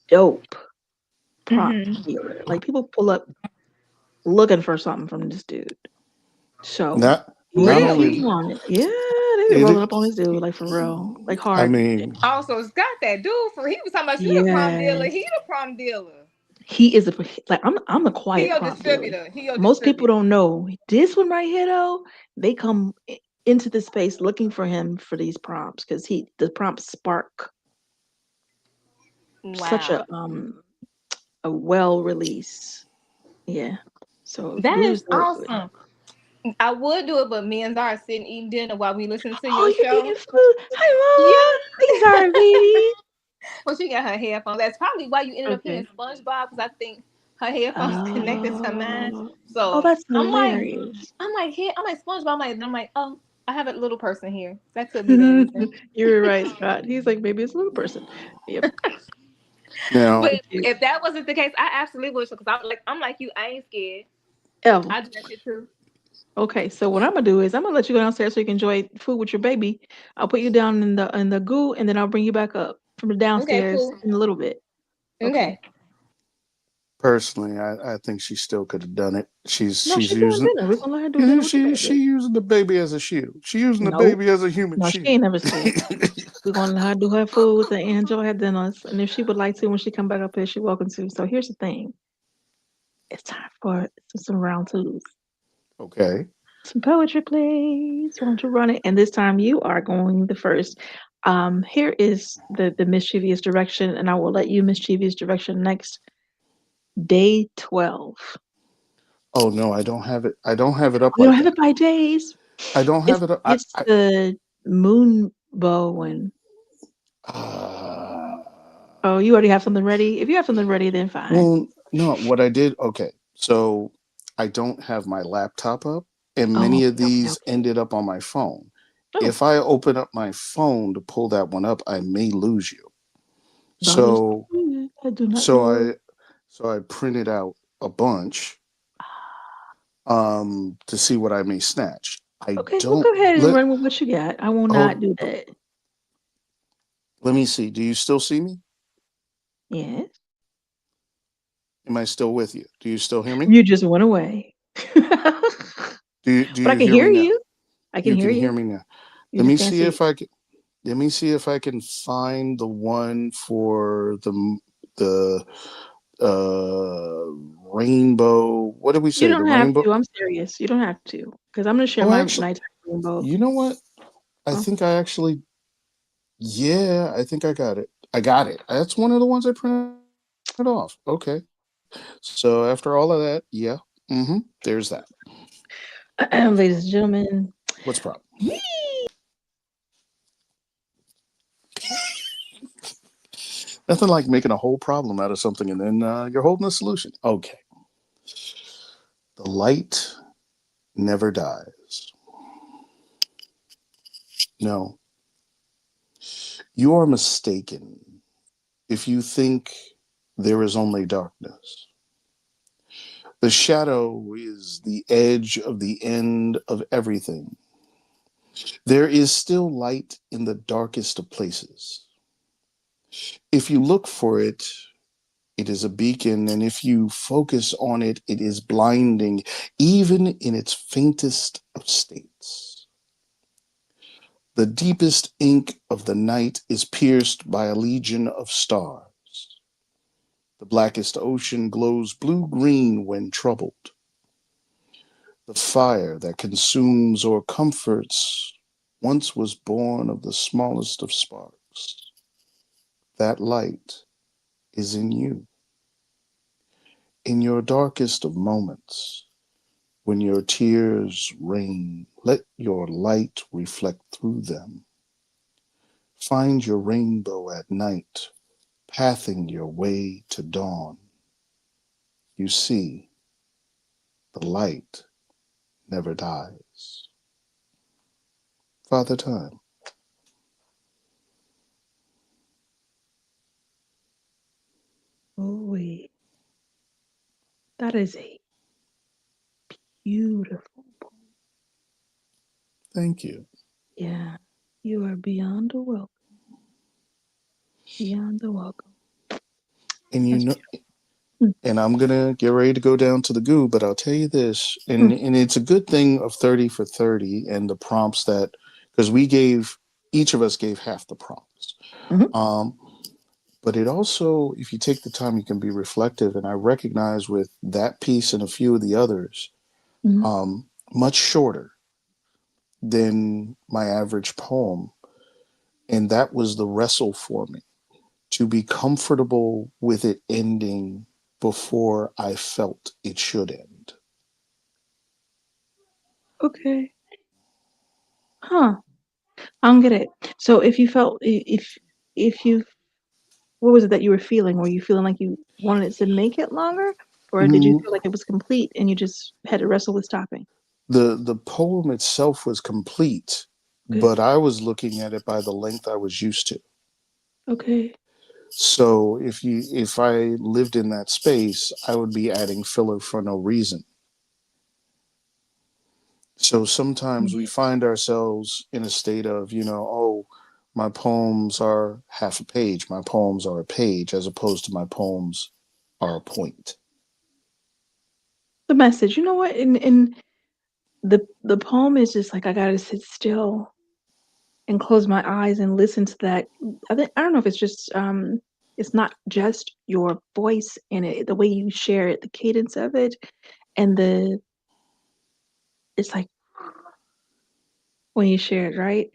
dope prop Hmm. dealer. Like people pull up looking for something from this dude. So not not if Really? you only want it, yeah, they be rolling it. up on this dude like for real, like I hard. mean, Also, Scott, that dude for he was talking about you the prom dealer. Yes, He the prom dealer. he is like I'm a He quiet your prop dealer. distributor. He your Most people distributor. don't know this one right here though. They come into the space looking for him for these prompts because the prompts spark such Wow. a well release. Yeah. So That really is forward to it. awesome. I would do it, but me and Zara sitting eating dinner while we listen to Oh, your you're eating show. food. Yeah. Hi, Mom. These are baby. Well, she got her headphones. That's probably why you ended up hearing Okay. SpongeBob because I think her headphones connected to mine. Oh, oh, So that's hilarious. I'm like SpongeBob. I'm like, oh, I have a little person here. That could be the reason. You're right, Scott. He's like, maybe it's a little person. Yep. now, But So cute. if that wasn't the case, I absolutely would. Because I'm like you. I ain't scared. Oh, I do that shit too. okay. So what I'm gonna do is I'm gonna let you go downstairs so you can enjoy food with your baby. I'll put you down in the goo, and then I'll bring you back up from the Okay, downstairs cool. in a little bit. Okay. Okay. personally, I think she still could have done it. She's No, she's she doing using dinner. We're gonna let her do yeah, dinner with the she baby. using the baby as a shield. She using the Nope. baby as a human No, she shield. ain't never scared. We're gonna let her do her food and enjoy her dinners. And if she would like to, when she come back up here, she's welcome to. So here's the thing: it's time for some round twos. Okay. Some poetry, please. Why don't you run it? And this time you are going the first. Here is the mischievous direction, and I will let you mischievous direction next. Day 12. Oh no, I don't have it. I don't have it up We don't like have that. it by days. I don't It's have it up. it's the moon bow one. Uh, Oh, you already have something ready? If you have something ready, then fine. well, no. What I did. Okay, so I don't have my laptop up, and Oh, many of okay, these okay. ended up on my phone. Oh, If I open up my phone to pull that one up, I may lose you. that is So true. I do not so know. I printed out a bunch to see what I may snatch. I Okay, well, don't go ahead and let run with what you got. I will hold not do that. let me see. Do you still see me? Yes. Am I still with you? Do you still hear me? You just went away. Do But I you can hear hear me now? you. I can You hear can hear you. me now. You Let just me can't see see. if I can let me see if I can find the one for the rainbow. What did we You say? The don't have rainbow. to. I'm serious. You don't have to. Because I'm going to share Oh, my actually, nighttime rainbow. you know what? I Oh, think I actually yeah, I think I got it. I got it. That's one of the ones I printed off. Okay. So after all of that, yeah. There's that. ladies and gentlemen. What's the problem? Nothing like making a whole problem out of something and then you're holding a solution. Okay. The light never dies. No, you are mistaken if you think there is only darkness. The shadow is the edge of the end of everything. There is still light in the darkest of places. If you look for it, it is a beacon, and if you focus on it, it is blinding, even in its faintest of states. The deepest ink of the night is pierced by a legion of stars. The blackest ocean glows blue-green when troubled. The fire that consumes or comforts once was born of the smallest of sparks. That light is in you. In your darkest of moments, when your tears rain Let your light reflect through them. Find your rainbow at night, pathing your way to dawn. You see, the light never dies. Father Time. Oh, that is a beautiful poem. Thank you. Yeah, you are beyond the welcome. Beyond the welcome. And you That's know, beautiful. and I'm gonna get ready to go down to the goo, but I'll tell you this, and Mm, and it's a good thing of 30 for 30 and the prompts that because we gave each of us gave half the prompts. mhm, Um, but it also, if you take the time, you can be reflective. And I recognize with that piece and a few of the others, mhm. much shorter than my average poem. And that was the wrestle for me to be comfortable with it ending before I felt it should end. Okay. Huh. I don't get it. So if you felt if you what was it that you were feeling? Were you feeling like you wanted to make it longer, or did you Mm, feel like it was complete and you just had to wrestle with stopping? the poem itself was complete, Okay. but I was looking at it by the length I was used to. Okay. So if I lived in that space, I would be adding filler for no reason. So sometimes we Yeah. find ourselves in a state of, oh, my poems are half a page, my poems are a page, as opposed to my poems are a point. The message. You know what? In the poem is just like I gotta sit still and close my eyes and listen to that. I don't know if it's just it's not just your voice in it, the way you share it, the cadence of it, and the it's like when you share it, right?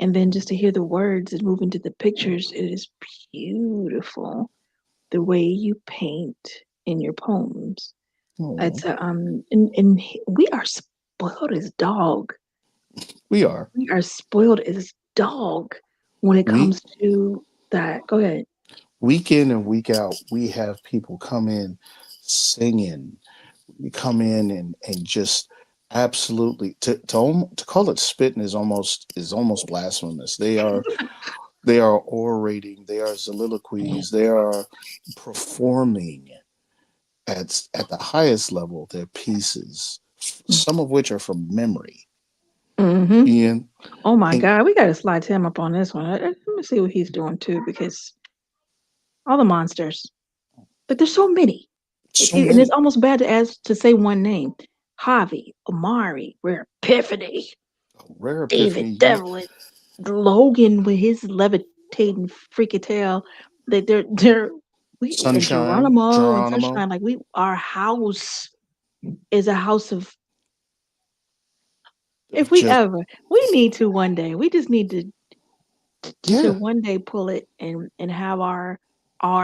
And then just to hear the words and move into the pictures, it is beautiful. The way you paint in your poems. Oh, It's and we are spoiled as dog. we are. We are spoiled as dog when it We comes to that. Go ahead. week in and week out, we have people come in singing. We come in and just absolutely to call it spitting is almost blasphemous. They are orating, they are soliloquies, they are performing at the highest level their pieces, some of which are from memory. Mm-hmm. And, Oh my and God, we got to slide Tim up on this one. Let me see what he's doing too, because all the monsters, but there's so many. so And it's many. almost bad to ask to say one name. Javi, Amari, Rare Epiphany, Rare David Epiphany, Devlin, Logan with his levitating freaky tail. They're we and Sunshine, Geronimo and Geronimo, Sunshine. Like we, our house is a house of. If of we just, ever, we need to one day. We just need to yeah. one day pull it and have our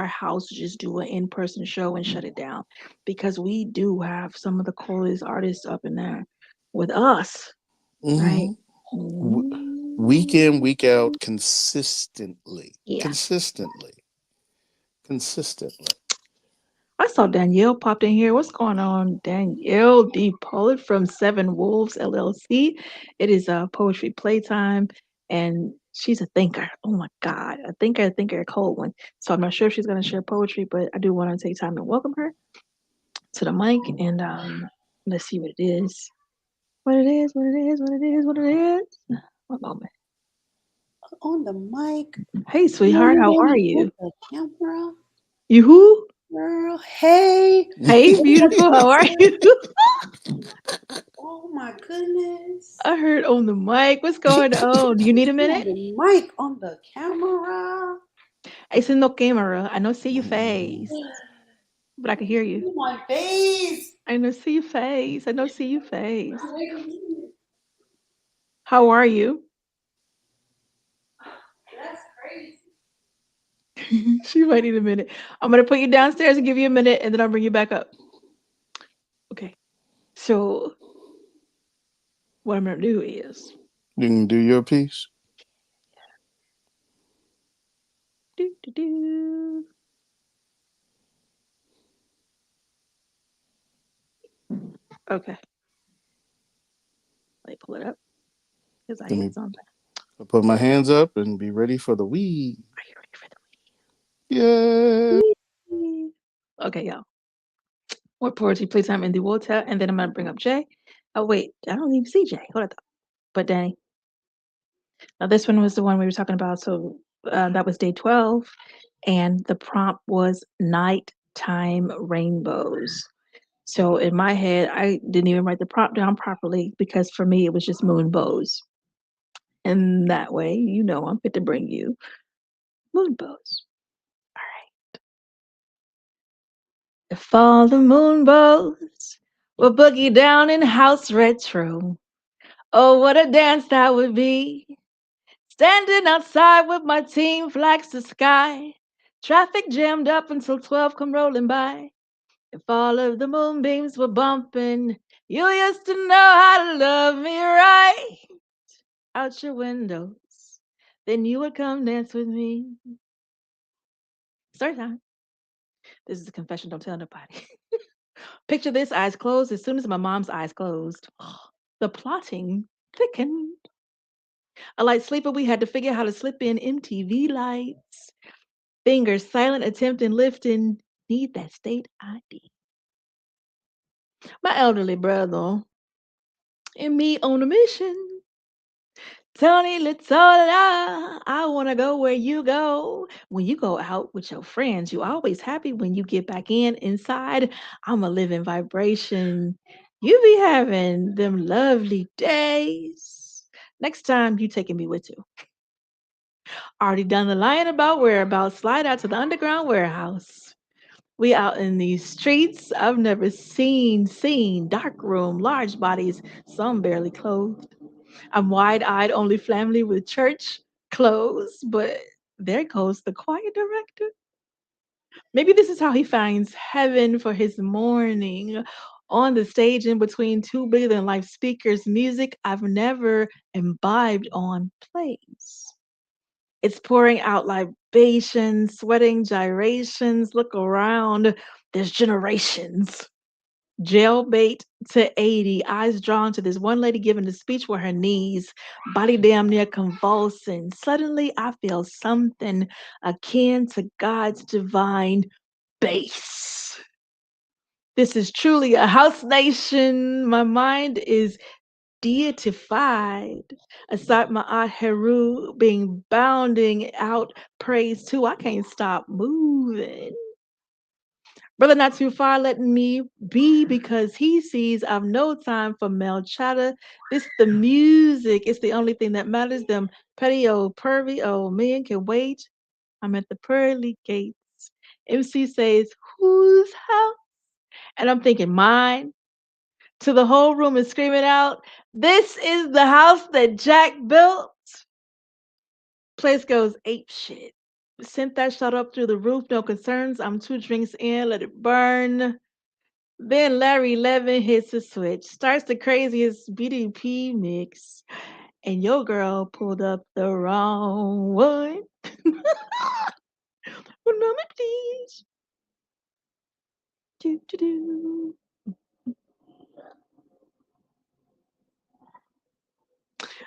house just do an in-person show and shut it down because we do have some of the coolest artists up in there with us, right? hmm Week Mm, in, week out, consistently, yeah. consistently, consistently. I saw Danielle popped in here. What's going on? Danielle D. Pollard from Seven Wolves LLC. It is a poetry playtime, and she's a thinker. Oh my God, a cold one. So I'm not sure if she's going to share poetry, but I do want to take time and welcome her to the mic. And let's see what it is. What it is, what it is, what it is, what it is. One moment. On the mic. Hey, Girl, sweetheart, you how are ain't on you? the camera. You who? Girl, hey. Hey, beautiful, how are you? Oh my goodness. I heard on the mic. What's going on? Do you need a You on minute? the mic, on the camera. It's in the camera. I know see your face, but I can hear you. See my face. I know see your face. I know see your face. Wait a minute. How are you? That's crazy. She might need a minute. I'm gonna put you downstairs and give you a minute, and then I'll bring you back up. Okay. So What I'm gonna do is You can do your piece. do do do. Okay, let me pull it up because I Let hit me something. I'll put my hands up and be ready for the weed. Are you ready for Yeah. the wee? Okay, y'all. What poetry playtime in the water, and then I'm gonna bring up Jay. Oh wait, I don't even see Jay. Hold on. But Danny. Now this one was the one we were talking about. So that was day 12, and the prompt was nighttime rainbows. So in my head, I didn't even write the prompt down properly because for me it was just moon bows. And that way, I'm fit to bring you moon bows. All right. If all the moon bows were boogie down in house retro, oh, what a dance that would be. Standing outside with my team, flags to sky. Traffic jammed up until 12 come rolling by. If all of the moonbeams were bumping, you used to know how to love me right out your windows. Then you would come dance with me. Story time. This is a confession, don't tell nobody. Picture this, eyes closed. As soon as my mom's eyes closed, the plotting thickened. A light sleeper, we had to figure out how to slip in MTV lights. Fingers silent, attempting lifting. Need that state ID. My elderly brother and me on a mission. Tony Latola, I wanna go where you go. When you go out with your friends, you always happy when you get back inside. I'm a living vibration. You be having them lovely days. Next time you taking me with you. Already done the lying about whereabouts. Slide out to the underground warehouse. We out in these streets. I've never seen dark room, large bodies, some barely clothed. I'm wide-eyed, only family with church clothes, but there goes the choir director. Maybe this is how he finds heaven for his morning. On the stage in between two bigger than life speakers, music I've never imbibed on plays. It's pouring out libations, sweating gyrations. Look around, there's generations. Jailbait to 80, eyes drawn to this one lady giving the speech with her knees, body damn near convulsing. Suddenly, I feel something akin to God's divine base. This is truly a house nation. My mind is deitified. Aside my aunt Heru being bounding out praise too, I can't stop moving. Brother not too far letting me be because he sees I've no time for male chatter. This the music. It's the only thing that matters. Them petty old pervy old men can wait. I'm at the pearly gates. MC says, whose house? And I'm thinking, mine. To the whole room and screaming out, this is the house that Jack built. Place goes ape shit. Sent that shot up through the roof, no concerns. I'm 2 drinks in, let it burn. Then Larry Levin hits a switch, starts the craziest BDP mix, and your girl pulled up the wrong one. One moment, please. Do, do, do.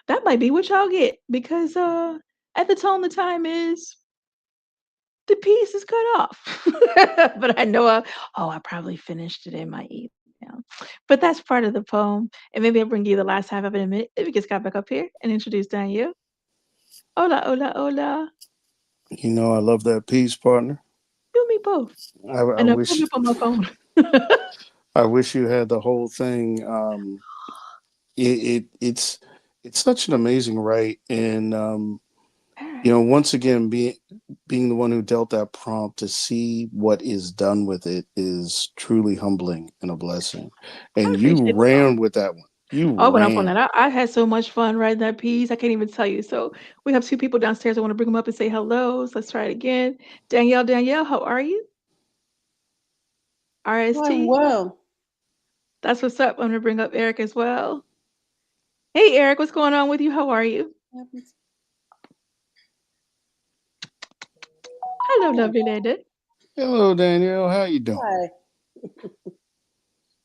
That might be what y'all get because at the tone the time is the piece is cut off. But I know I probably finished it in my email. But that's part of the poem. And maybe I'll bring you the last half of it in a minute if you get Scott back up here and introduce Danielle. Hola, hola, hola. You know I love that piece, partner. You and me both. I And I pulled it wish up on my phone. I wish you had the whole thing. It's such an amazing write, and once again, being the one who dealt that prompt to see what is done with it is truly humbling and a blessing. I And you appreciate the phone. ran with that one. You Oh, when I'm pulling that ran. out, I had so much fun writing that piece. I can't even tell you. So we have two people downstairs. I want to bring them up and say hello. So let's try it again. Danielle, how are you? I'm RST. well. That's what's up. I'm gonna bring up Eric as well. Hey, Eric, what's going on with you? How are you? Hello, lovely lady. Hello, Danielle. How you doing? Hi,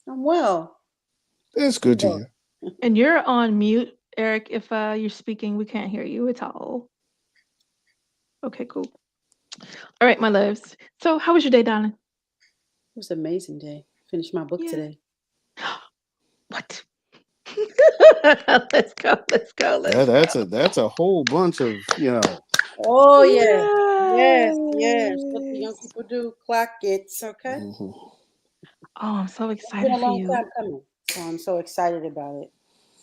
I'm well. It's good to Well, hear. And you're on mute, Eric. If you're speaking, we can't hear you at all. Okay, cool. All right, my loves. So, how was your day, darling? it was an amazing day. Finished my book Yeah. today. What? Let's go. Let's go. Let's go. That's a whole bunch of Oh yes, yes. What the young Yes. people do, clock it. Okay. mhm. Oh, I'm so It's been excited a for long you. time coming, so I'm so excited about it.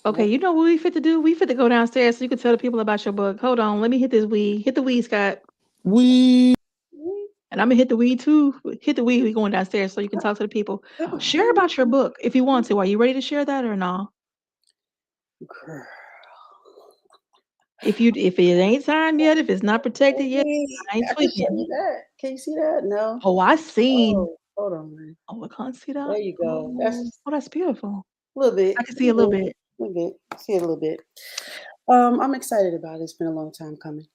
Okay, Yep. you know what we fit to do? We fit to go downstairs so you can tell the people about your book. Hold on, let me hit this weed. Hit the weed, Scott. We And I'm gonna hit the weed too. Hit the weed. We going downstairs so you can talk to the people. Share about your book if you want to. Are you ready to share that or no? Girl. If it ain't signed yet, if it's not protected yet, I ain't I can show tweaking. you that. Can you see that? No. Oh, I seen. Oh, hold on, man. Oh, I can't see that. There you go. Oh, That's oh, that's beautiful. a little bit. I can see a little bit. A little bit. See it a little bit. I'm excited about it. It's been a long time coming.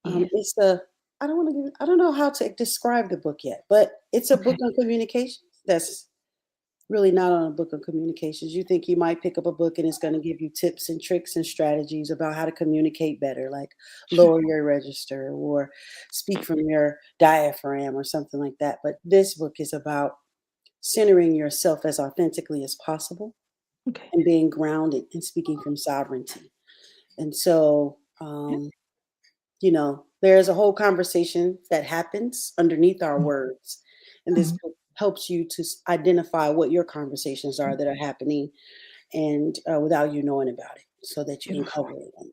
Yes. It's the I don't want to. I don't know how to describe the book yet, but it's a book Okay. on communications. That's really not on a book on communications. You think you might pick up a book and it's going to give you tips and tricks and strategies about how to communicate better, like Sure. lower your register or speak from your diaphragm or something like that. But this book is about centering yourself as authentically as possible Okay. and being grounded and speaking from sovereignty. And so, Yeah. there's a whole conversation that happens underneath our words. And this Mhm. book helps you to identify what your conversations are that are happening and without you knowing about it so that you can Beautiful. cover them.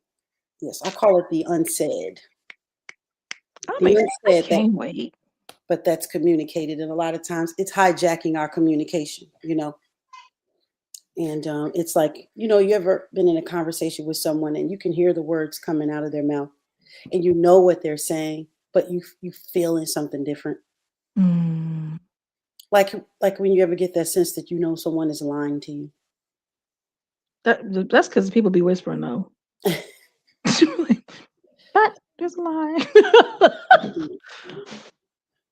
Yes, I call it the unsaid. I'm The excited. I unsaid that, can't wait. but that's communicated. And a lot of times it's hijacking our communication. And it's like, you ever been in a conversation with someone and you can hear the words coming out of their mouth and you know what they're saying, but you feeling something different. Mm. Like when you ever get that sense that someone is lying to you. That's because people be whispering though. That is a lie.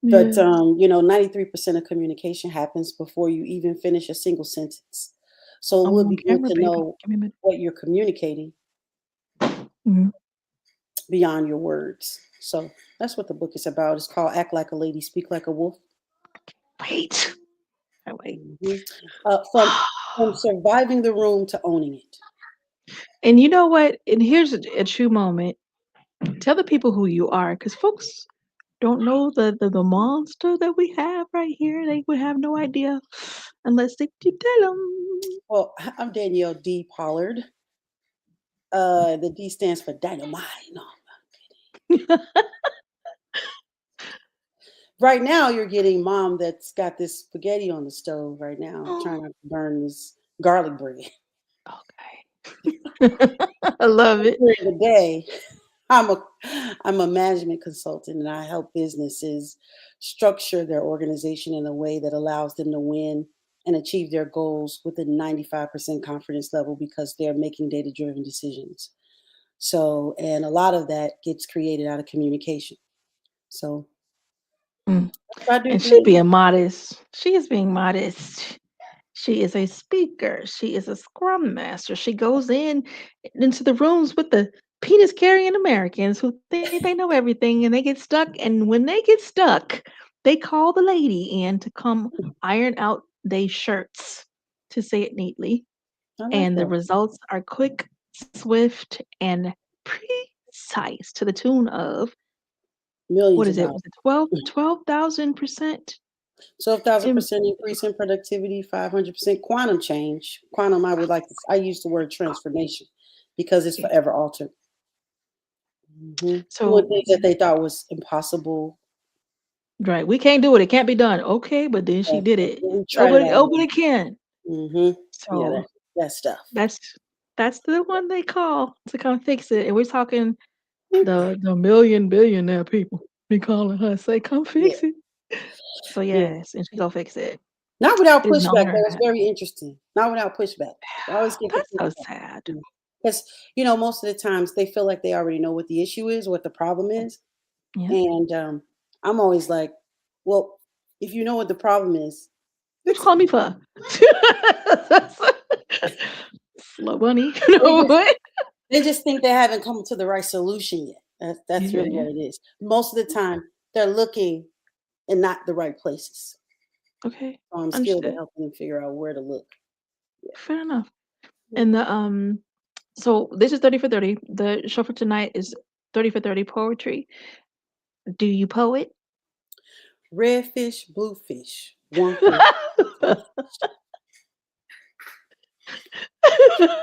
But Yeah. 93% of communication happens before you even finish a single sentence. So it I'm would on be good camera, to baby. know Give me a minute. what you're communicating Mhm. beyond your words. So that's what the book is about. It's called Act Like a Lady, Speak Like a Wolf. Wait. I wait. Mhm. From surviving the room to owning it. And you know what? And here's a true moment. Tell the people who you are, because folks don't know the monster that we have right here. They would have no idea unless you tell Well, I'm Danielle D. Pollard. The D stands for dynamite. No. them. Right now, you're getting mom that's got this spaghetti on the stove right now, trying not to burn this garlic bread. Okay. I love it. During the day, I'm a I'm a management consultant and I help businesses structure their organization in a way that allows them to win and achieve their goals with a 95% confidence level because they're making data-driven decisions. So, and a lot of that gets created out of communication. So, Mm. that's what I do And through she the being modest. She is being modest. She is a speaker. She is a scrum master. She goes into the rooms with the penis carrying Americans who think they know everything and they get stuck. And when they get stuck, they call the lady in to come iron out their shirts, to say it neatly. I like And the that. results are quick, swift, and precise to the tune of what Millions is of it? dollars. Was it 12,000%? 12,000% increase in productivity, 500% quantum change. Quantum, I use the word transformation because it's Yeah. forever altered. Doing So things that they thought was impossible. right, we can't do it. It can't be done. Okay, but then she did it. We tried it Nobody, already. nobody can. Yeah, So that stuff. that's that's the one they call to come fix it. And we're talking Mm, the million billionaire people. We calling her, say, come Yeah, fix it. So yeah. yes, and she gonna fix it. Not without It's an pushback. honor. That was very interesting. Not without pushback. I always get the That's so pushback. sad. Mm. Because, most of the times they feel like they already know what the issue is, what the problem is. Yeah. And I'm always like, well, if you know what the problem is, What you fix it. call me for? Slow bunny. They just, What? they just think they haven't come to the right solution yet. That's Yeah, really yeah. what it is. Most of the time, they're looking in not the right places. Okay. So I'm skilled at Understood. helping them figure out where to look. Fair enough. Yeah. And so this is 30 for 30. The show for tonight is 30 for 30 poetry. Do you poet? Red fish, blue fish, one fish.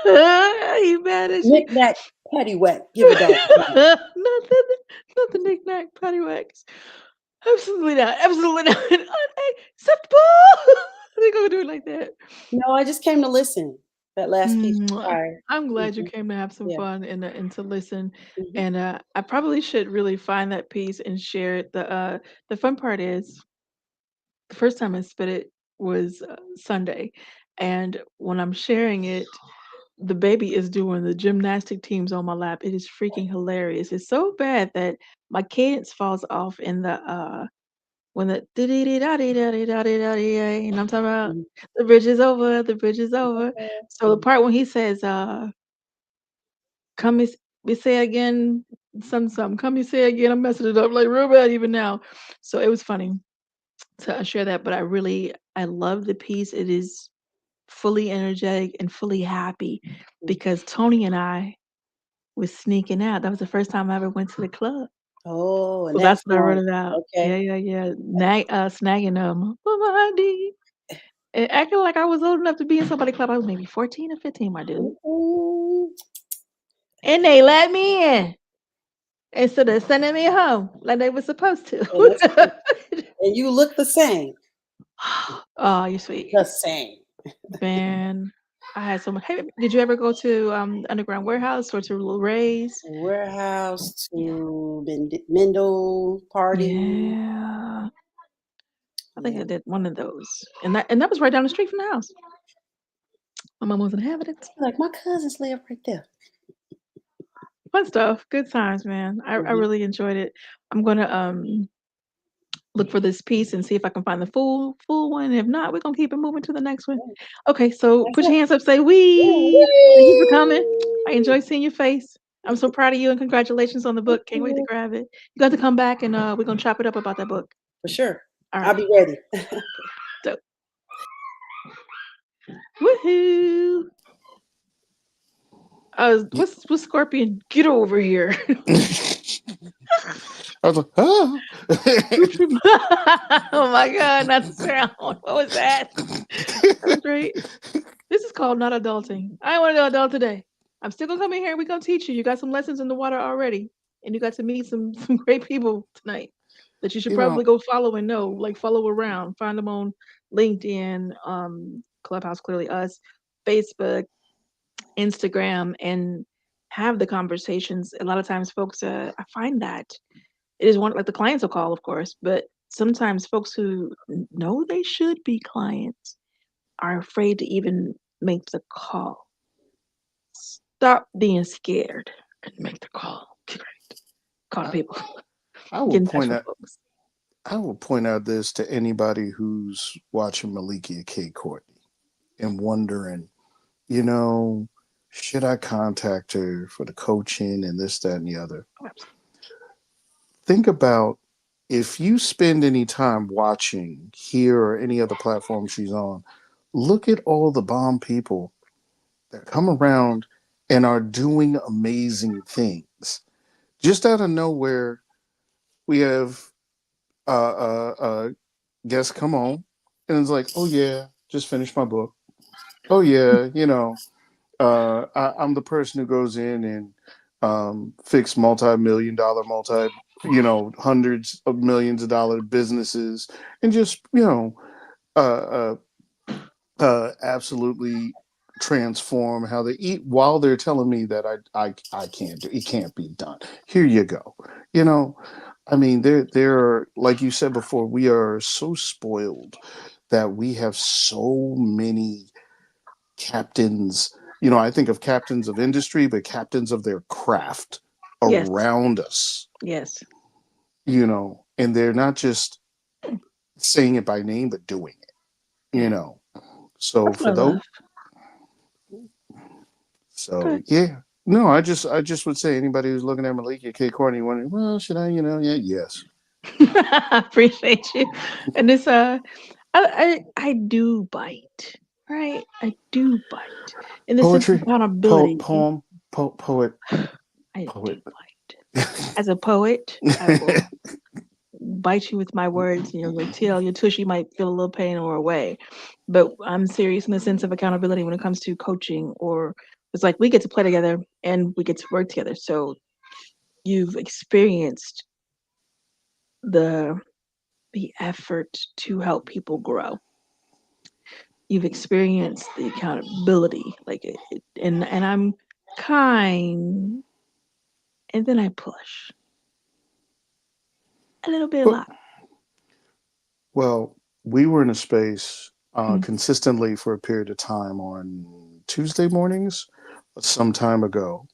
Are you mad at you? Knick knack, paddywhack, give a dog a bone. Not the knick-knack paddywhacks. Absolutely not. Absolutely not. Unacceptable. They're gonna do it like that. No, I just came to listen. That last piece was Mwah. fire. I'm glad you Mhm. came to have some Yeah. fun and to listen. Mhm. And I probably should really find that piece and share it. The fun part is the first time I spit it was Sunday, and when I'm sharing it, the baby is doing the gymnastic teams on my lap. It is freaking hilarious. It's so bad that my cadence falls off in the when the and I'm talking about Mhm. the bridge is over, the bridge is over. So the part when he says, come me say again, some, come me say again, I'm messing it up like real bad even now. So it was funny to share that, but I love the piece. It is fully energetic and fully happy because Tony and I was sneaking out. That was the first time I ever went to the club. Oh, and So that that's what I wrote song. it out. Yeah, Okay. yeah, yeah. Snagging them for my ID. And acting like I was old enough to be in somebody's club. I was maybe 14 or 15, my dude. Ooh, And they let me in instead of sending me home like they were supposed to. and that's cool. And you look the same. Oh, you're sweet. The same. Man, I had so much. Hey, did you ever go to the Underground Warehouse or to Little Ray's? Warehouse to Mendel party. Yeah. I think Yeah. I did one of those. And that was right down the street from the house. My mom wasn't having it. Like my cousins live right there. Fun stuff. Good times, man. I Mhm. really enjoyed it. I'm gonna look for this piece and see if I can find the full one. If not, we're gonna keep it moving to the next one. Okay, so That's put your it. hands up, say we. Thank you for coming. I enjoy seeing your face. I'm so proud of you and congratulations on the Thank book. Can't wait to you. grab it. You got to come back and we're gonna chop it up about that book. For sure. All I'll right. be ready. So woohoo. What's Scorpion? Get over here. I was like, ah. Oh my god, not the sound. What was that? That was great. This is called not adulting. I want to go adult today. I'm still gonna come in here and we're gonna teach you. You got some lessons in the water already. And you got to meet some great people tonight that you should You know, probably go follow and know, like follow around. Find them on LinkedIn, Clubhouse, Clearly Us, Facebook, Instagram, and have the conversations. A lot of times folks I find that it is one like the clients will call, of course, but sometimes folks who know they should be clients are afraid to even make the call. Stop being scared and make the call. Get right. Call the I, people. I Get will in touch point with out folks. I will point out this to anybody who's watching Melikia K, Courtney, and wondering, you know, should I contact her for the coaching and this, that, and the other? Think about if you spend any time watching here or any other platform she's on, look at all the bomb people that come around and are doing amazing things. Just out of nowhere, we have guests come on and it's like, oh yeah, just finished my book. Oh yeah, I'm the person who goes in and fix multi-million dollar, hundreds of millions of dollar businesses, and just uh, absolutely transform how they eat while they're telling me that I can't do it, can't be done. Here you go. You know, I mean, there are, like you said before, we are so spoiled that we have so many captains I think of captains of industry, but captains of their craft Yes. around us, Yes. and they're not just saying it by name, but doing it, you Yeah. know. So That's what for I those, love. so Good. yeah, no, I just would say anybody who's looking at Melikia K. Courtney wondering, well, should I, yeah, yes. I appreciate you. And it's I do bite, right? I do bite in the sense of Poetry, accountability. poem, poet, I do poet. bite. As a poet, I will bite you with my words, and your tail, your tushy might feel a little pain or away. But I'm serious in the sense of accountability when it comes to coaching, or it's like we get to play together and we get to work together. So you've experienced the the effort to help people grow. You've experienced the accountability, like and I'm kind, and then I push a little bit, a Well, lot. well, we were in a space Mm, consistently for a period of time on Tuesday mornings, some time ago,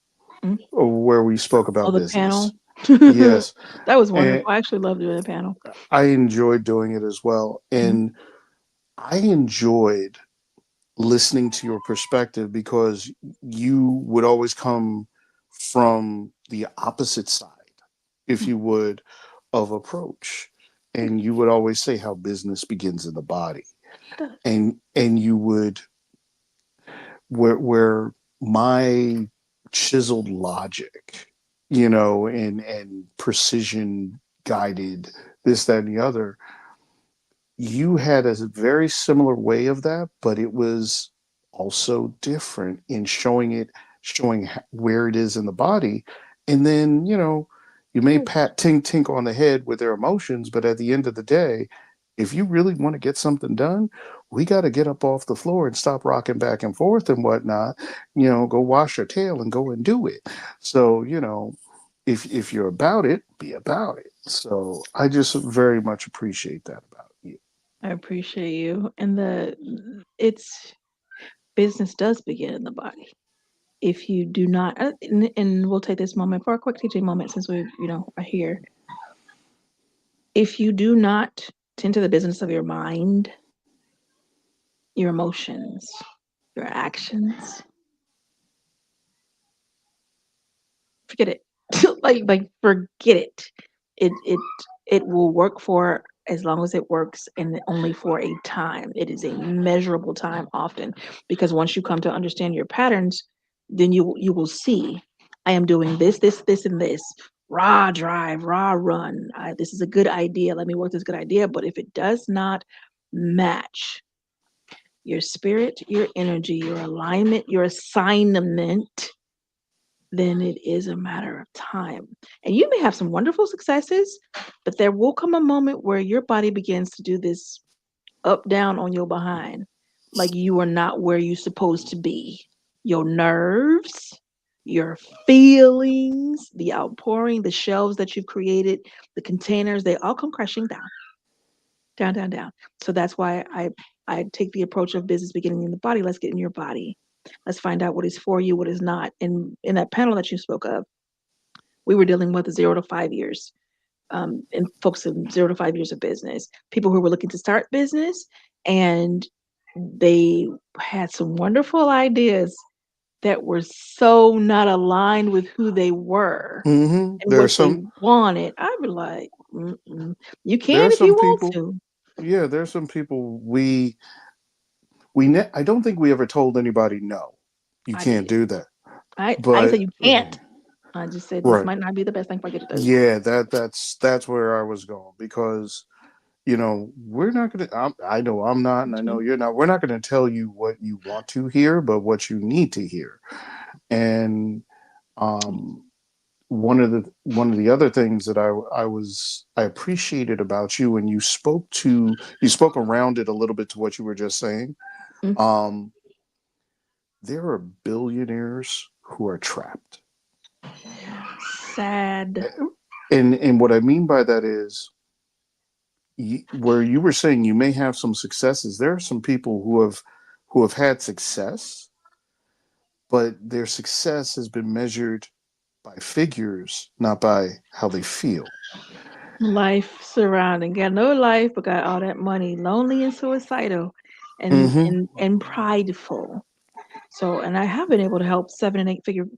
mm. where we spoke Oh, about the panel. business. Yes, That was and wonderful. I actually love doing the panel. I enjoyed doing it as well. Mm, And I enjoyed listening to your perspective because you would always come from the opposite side, if mm, you would, of approach. And you would always say how business begins in the body. it does. And you would where my chiseled logic, and precision guided this, that, and the other, you had a very similar way of that, but it was also different in showing where it is in the body. And then, you may Yes. pat tink tink on the head with their emotions, but at the end of the day, if you really want to get something done, we got to get up off the floor and stop rocking back and forth and whatnot, go wash your tail and go and do it. So, if you're about it, be about it. So I just very much appreciate that about you. I appreciate you. And it's business does begin in the body. If you do not, and we'll take this moment for a quick teaching moment since we, are here. If you do not tend to the business of your mind, your emotions, your actions, forget it. like forget it. It will work for as long as it works, and only for a time. It is a measurable time often, because once you come to understand your patterns, then you will see, I am doing this and this. Raw drive, raw run. This is a good idea. Let me work this good idea. But if it does not match your spirit, your energy, your alignment, your assignment, then it is a matter of time. And you may have some wonderful successes, but there will come a moment where your body begins to do this up down on your behind, like you are not where you're supposed to be. Your nerves, your feelings, the outpouring, the shelves that you've created, the containers, they all come crashing down, down, down, down. So that's why I take the approach of business beginning in the body. Let's get in your body. Let's find out what is for you, what is not. And in that panel that you spoke of, we were dealing with 0 to 5 years, and folks in 0 to 5 years of business, people who were looking to start business, and they had some wonderful ideas that were so not aligned with who they were Hmm. and what they wanted. I'd be like, mm-mm. You There can are if you some want people. to. Yeah, there's some people I don't think we ever told anybody no, you I can't did. do that. I didn't say But you can't. I just said this right, might not be the best thing for you to do. yeah, that's where I was going because we're not gonna. I know I'm not, and I know Mhm. you're not. We're not gonna tell you what you want to hear, but what you need to hear. And um, one of the other things that I appreciated about you, and you spoke around it a little bit to what you were just saying. Mm. Um, there are billionaires who are trapped, Sad. and what I mean by that is, where you were saying you may have some successes. There are some people who have had success, but their success has been measured by figures, not by how they feel. Life surrounding. Got no life, but got all that money. Lonely and suicidal, and Mm-hmm. and prideful. So, and I have been able to help 7 and 8 figure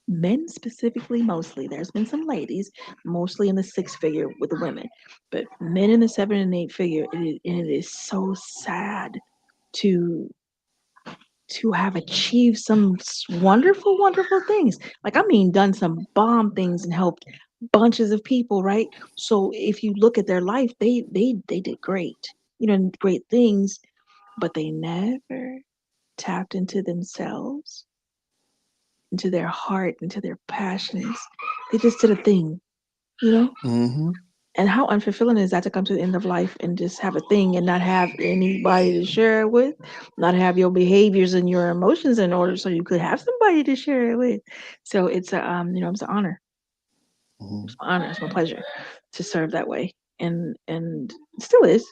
men specifically, mostly. There's been some ladies, mostly in the 6 figure with the women, but men in the 7 and 8 figure. And it is so sad to have achieved some wonderful, wonderful things. Like, I mean, done some bomb things and helped bunches of people, right? So if you look at their life, they did great, great things, but they never tapped into themselves, into their heart, into their passions. They just did a thing, you know? Mm-hmm. And how unfulfilling is that to come to the end of life and just have a thing and not have anybody to share it with, not have your behaviors and your emotions in order so you could have somebody to share it with. So it's a it's an honor. Mm-hmm. It's my honor. It's my pleasure to serve that way, and it still is.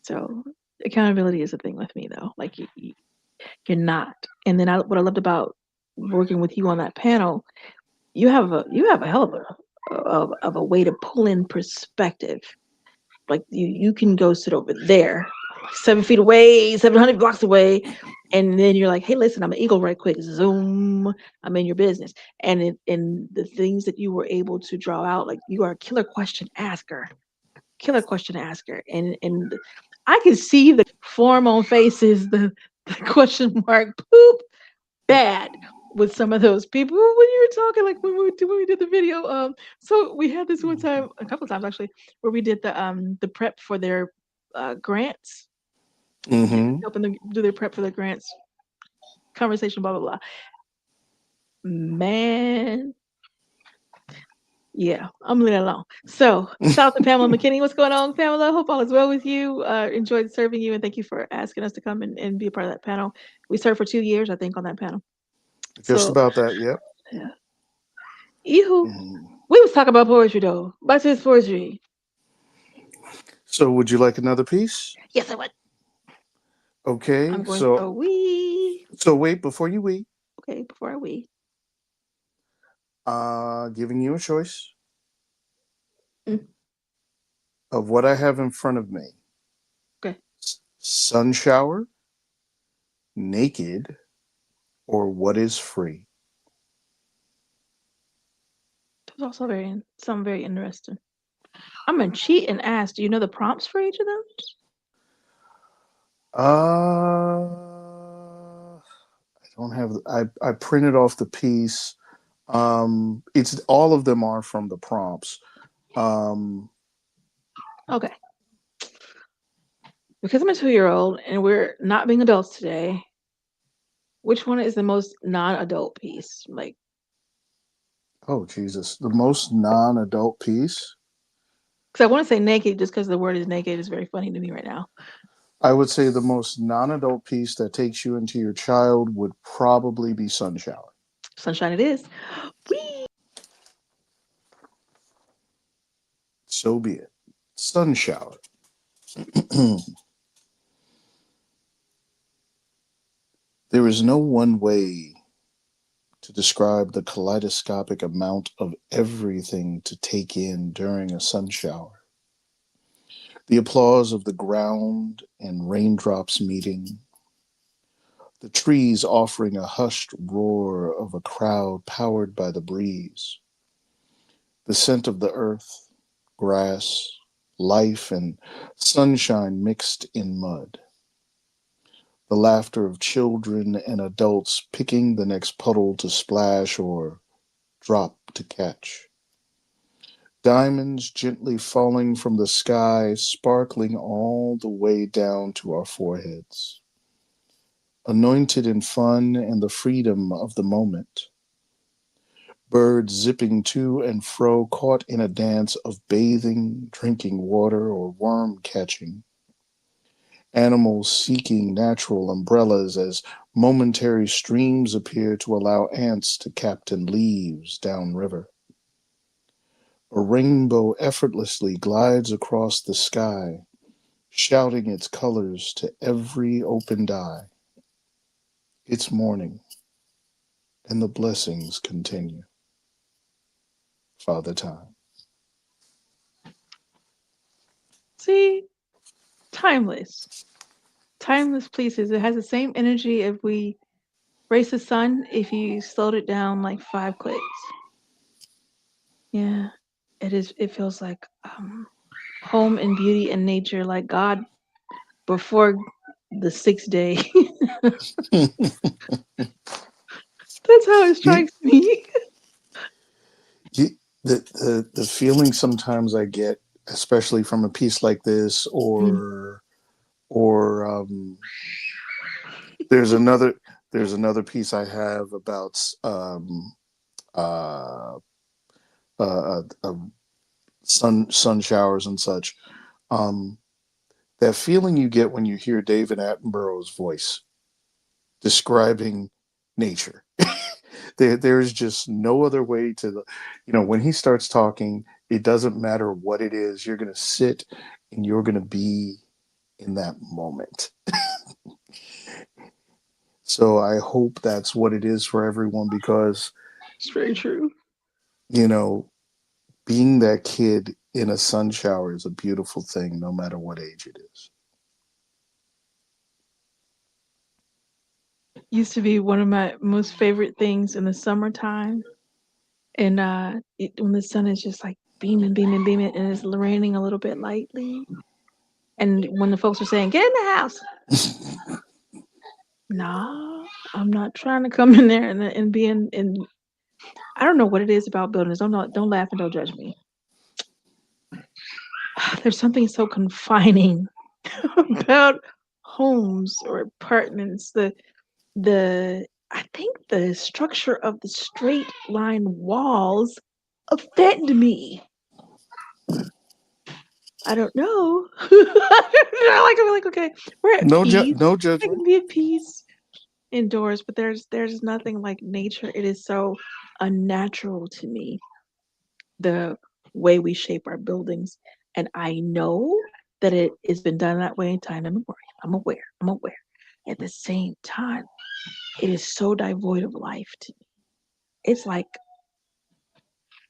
So accountability is a thing with me though. Like you're not. And then what I loved about working with you on that panel, you have a hell of a way to pull in perspective. Like you can go sit over there, 7 feet away, 700 blocks away, and then you're like, hey, listen, I'm an eagle right quick. Zoom, I'm in your business. And the things that you were able to draw out, like you are a killer question asker. And I can see the form on faces, the question mark, poop, bad with some of those people when you were talking, like when we did the video. So we had this one time, a couple of times actually, where we did the prep for their grants, Mm-hmm. helping them do their prep for their grants, conversation, blah blah blah. Man, yeah, I'm leaving it alone. So shout out to Pamela McKinney. What's going on, Pamela? Hope all is well with you. Enjoyed serving you, and thank you for asking us to come and be a part of that panel. We served for 2 years, I think, on that panel. Just So about that. Yep. yeah. Ihu, Mhm. we was talking about poetry though. Back to his poetry. So, would you like another piece? Yes, I would. Okay. I'm going to go wee. So wait before you wait. Okay, before I wee. Giving you a choice Mm, of what I have in front of me: okay. sun shower, naked, or what is free. That was also something very interesting. I'm gonna cheat and ask. Do you know the prompts for each of those? I don't have. I printed off the piece. It's all of them are from the prompts. Um, Okay. Because I'm a 2-year-old and we're not being adults today, which one is the most non-adult piece? Like, oh Jesus, the most non-adult piece. because I want to say naked just because the word is naked is very funny to me right now. I would say the most non-adult piece that takes you into your child would probably be sun shower. Sunshine it is. Whee! So be it. Sun shower. There is no one way to describe the kaleidoscopic amount of everything to take in during a sun shower. The applause of the ground and raindrops meeting, the trees offering a hushed roar of a crowd powered by the breeze, the scent of the earth, grass, life, and sunshine mixed in mud, the laughter of children and adults picking the next puddle to splash or drop to catch. Diamonds gently falling from the sky, sparkling all the way down to our foreheads. Anointed in fun and the freedom of the moment. Birds zipping to and fro, caught in a dance of bathing, drinking water, or worm catching. Animals seeking natural umbrellas as momentary streams appear to allow ants to captain leaves downriver. A rainbow effortlessly glides across the sky, shouting its colors to every opened eye. It's morning, and the blessings continue. Father Time. See, timeless. Timeless pieces. It has the same energy if we race the sun if you slowed it down like 5 clicks. Yeah. It feels like home and beauty and nature, like God before the 6th day. That's how it you, strikes me. you, the feeling sometimes I get, especially from a piece like this, Mm. or there's another there's another piece I have about uh, sun showers and such. Um, that feeling you get when you hear David Attenborough's voice describing nature. There's just no other way to, when he starts talking, it doesn't matter what it is. You're going to sit and you're going to be in that moment. So I hope that's what it is for everyone because, It's very true. you know, being that kid in a sun shower is a beautiful thing, no matter what age it is. Used to be one of my most favorite things in the summertime. And when the sun is just like beaming, beaming, beaming, and it's raining a little bit lightly. And when the folks were saying, "Get in the house," nah, I'm not trying to come in there and be in. I don't know what it is about buildings. Don't laugh and don't judge me. There's something so confining about homes or apartments. The I think the structure of the straight line walls offend me. I don't know. I'm like, okay, we're at peace. No I judgment. can be at peace indoors, but there's nothing like nature. It is so unnatural to me, the way we shape our buildings. And I know that it has been done that way in time immemorial. I'm aware. I'm aware. At the same time, it is so devoid of life to me. It's like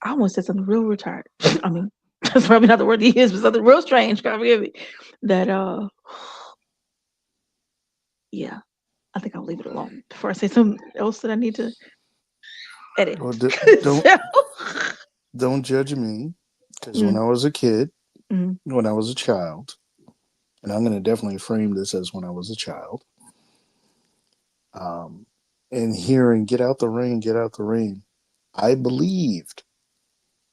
I almost said something real retarded. I mean, that's probably not the word he is, but something real strange. God forgive me. That yeah, I think I'll leave it alone before I say something else that I need to edit. Well, don't So, don't judge me because when mm, I was a kid, mm. when I was a child, and I'm going to definitely frame this as when I was a child, um, and hearing get out the rain," I believed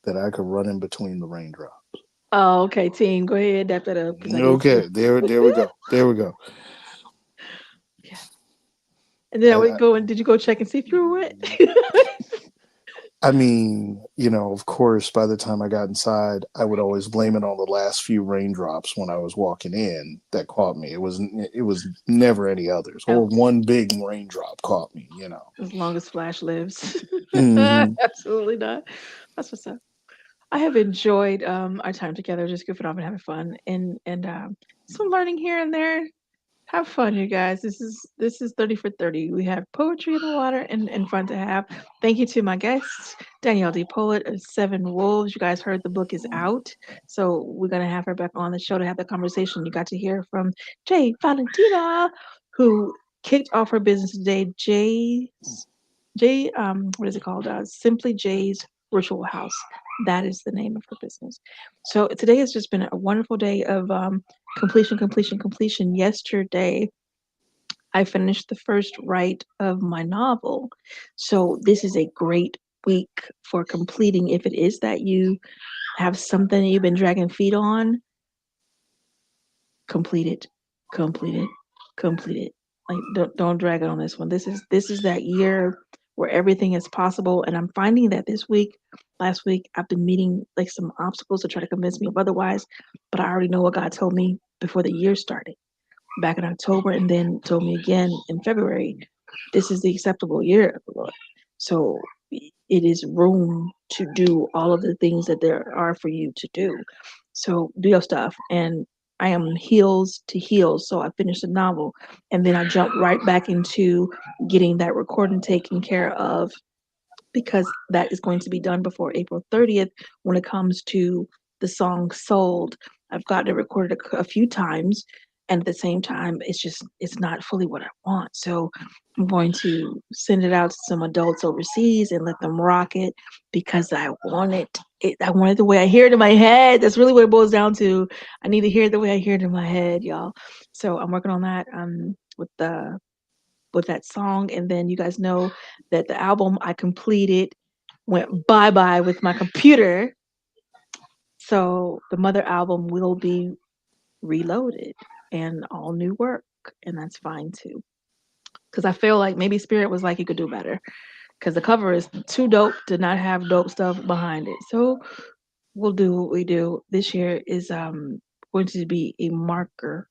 that I could run in between the raindrops. Oh, okay, team, go ahead, adapt that up because I did too. Okay, there we go. There we go. Yeah, and then I would I, go and did you go check and see if you were wet? I mean, of course, by the time I got inside, I would always blame it on the last few raindrops when I was walking in that caught me. It was never any others, or Oh, one big raindrop caught me. as long as Flash lives, Hmm. absolutely not. That's what's up. I have enjoyed our time together, just goofing off and having fun, and some learning here and there. Have fun, you guys. This is 30 for 30. We have poetry in the water and fun to have. Thank you to my guests, Danielle D. Poet of Seven Wolves. You guys heard the book is out. So we're gonna have her back on the show to have the conversation. You got to hear from Jay Valentina, who kicked off her business today. What is it called? Simply Jay's Ritual House. That is the name of her business. So today has just been a wonderful day of completion, completion, completion. Yesterday, I finished the first write of my novel. So this is a great week for completing. If it is that you have something you've been dragging feet on, complete it, complete it, complete it. Like don't drag it on this one. This is that year where everything is possible. And I'm finding that this week, last week, I've been meeting like some obstacles to try to convince me of otherwise. But I already know what God told me before the year started, back in October, and then told me again in February. This is the acceptable year of the Lord. So it is room to do all of the things that there are for you to do. So do your stuff and I am heels to heels. So I finished the novel, and then I jumped right back into getting that recording taken care of, because that is going to be done before April 30th. When it comes to the song Sold, I've gotten it recorded a few times, and at the same time, it's not fully what I want. So I'm going to send it out to some adults overseas and let them rock it, because I want I want it the way I hear it in my head. That's really what it boils down to. I need to hear it the way I hear it in my head, y'all. So I'm working on that with that song. And then you guys know that the album I completed went bye bye with my computer. So the Mother album will be reloaded and all new work. And that's fine too. Because I feel like maybe Spirit was like, you could do better. Because the cover is too dope to not have dope stuff behind it. So we'll do what we do. This year is going to be a marker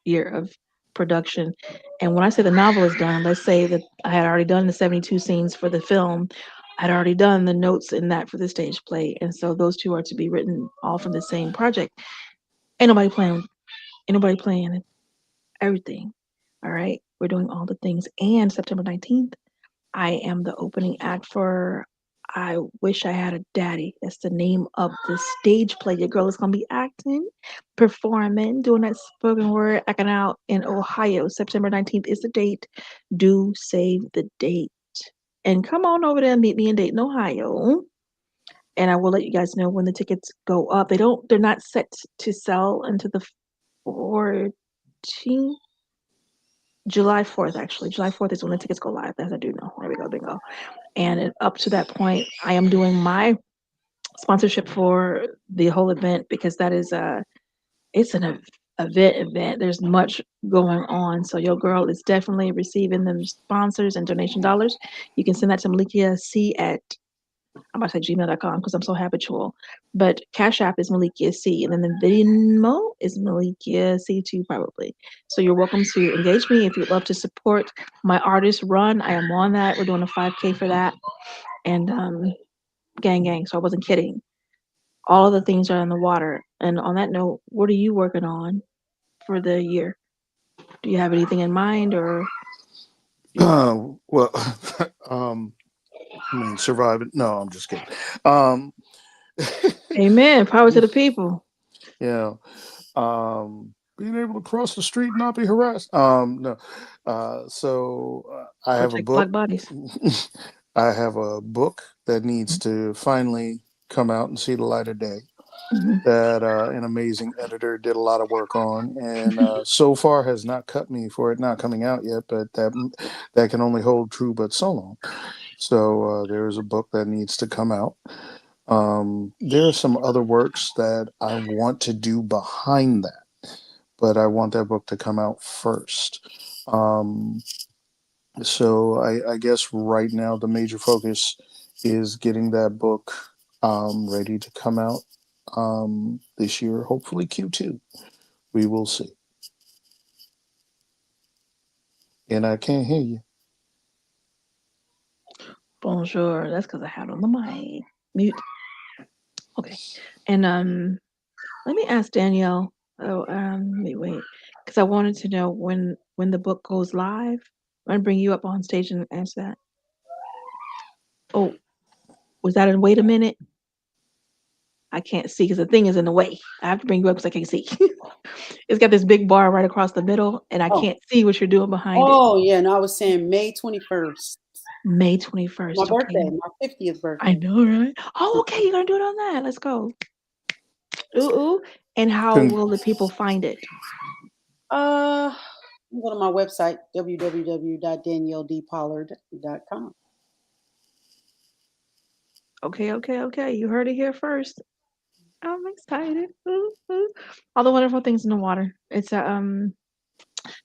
year of production. And when I say the novel is done, let's say that I had already done the 72 scenes for the film. I'd already done the notes in that for the stage play. And so those two are to be written all from the same project. Ain't nobody playing everything. All right. We're doing all the things. And September 19th, I am the opening act for I Wish I Had a Daddy. That's the name of the stage play. Your girl is going to be acting, performing, doing that spoken word, acting out in Ohio. September 19th is the date. Do save the date. And come on over there and meet me in Dayton, Ohio. And I will let you guys know when the tickets go up. They're not set to sell until the 14th. July 4th, actually. July 4th is when the tickets go live. As I do know. There we go, bingo. And up to that point, I am doing my sponsorship for the whole event, because that is it's an event. There's much going on. So your girl is definitely receiving them sponsors and donation dollars. You can send that to Melikia C at, I'm about to say gmail.com because I'm so habitual. But Cash App is Melikia C. And then the Venmo is Melikia C2 probably. So you're welcome to engage me if you'd love to support my artist run. I am on that. We're doing a 5K for that. And gang. So I wasn't kidding. All of the things are in the water. And on that note, what are you working on for the year? Do you have anything in mind, or Well, um, I mean, survive it. No, I'm just kidding. Um, amen, power to the people. yeah. Being able to cross the street and not be harassed. No. I have a Protect black book. bodies. I have a book that needs to finally come out and see the light of day. Mm-hmm. That an amazing editor did a lot of work on, and so far has not cut me for it not coming out yet. But that can only hold true but so long. So there is a book that needs to come out. There are some other works that I want to do behind that, but I want that book to come out first. Um, I guess right now the major focus is getting that book ready to come out this year, hopefully Q2. We will see. And I can't hear you. Bonjour. That's because I had on the mic. Mute. Okay. And let me ask Danielle. Oh, let me wait, because I wanted to know when the book goes live. I'm gonna bring you up on stage and answer that. Oh, was that a wait a minute? I can't see because the thing is in the way. I have to bring you up because I can't see. It's got this big bar right across the middle, and I Oh. can't see what you're doing behind it. Oh, yeah. No, I was saying May 21st. May My 21st. birthday, Okay. my 50th birthday. I know, right? Oh, okay. You're gonna do it on that. Let's go. Ooh. And how Con- will the people find it? You go to my website, www.danielleDpollard.com. Okay. You heard it here first. I'm excited. Ooh. All the wonderful things in the water. It's do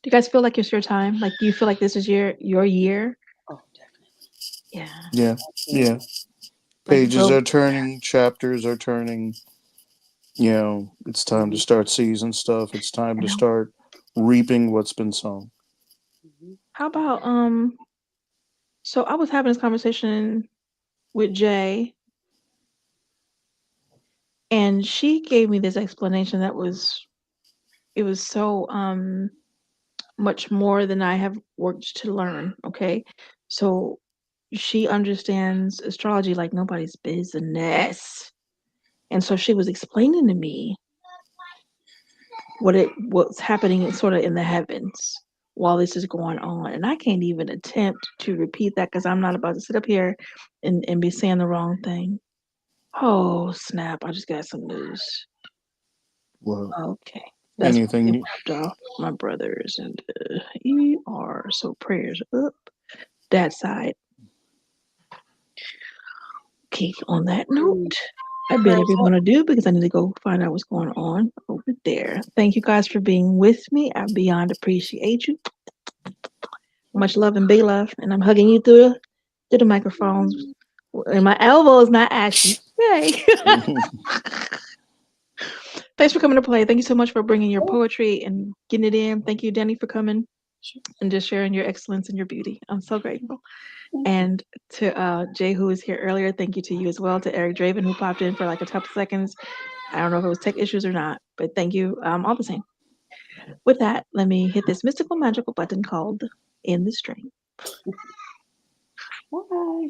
you guys feel like it's your time? Like, do you feel like this is your year? Oh, definitely. Yeah. yeah, yeah. Like Pages bro. are turning, chapters are turning. It's time to Mhm. start season stuff. It's time I to know. start reaping what's been sown. Mhm. How about so I was having this conversation with Jay, And she gave me this explanation that it was so much more than I have worked to learn. Okay. So she understands astrology like nobody's business. And so she was explaining to me what's happening sort of in the heavens while this is going on. And I can't even attempt to repeat that because I'm not about to sit up here and be saying the wrong thing. Oh snap, I just got some news. Well, Okay. That's why they anything wiped off my brothers and ER. So prayers up that side. Okay, on that note, I bid Prayers everyone up. adieu because I need to go find out what's going on over there. Thank you guys for being with me. I beyond appreciate you. Much love and big love. And I'm hugging you through the microphones. And my elbow is not ashy. Yay. Thanks for coming to play. Thank you so much for bringing your poetry and getting it in. Thank you, Danny, for coming and just sharing your excellence and your beauty. I'm so grateful. And to Jay, who was here earlier, thank you to you as well. To Eric Draven, who popped in for like a couple seconds. I don't know if it was tech issues or not, but thank you all the same. With that, let me hit this mystical, magical button called End the Stream. Bye.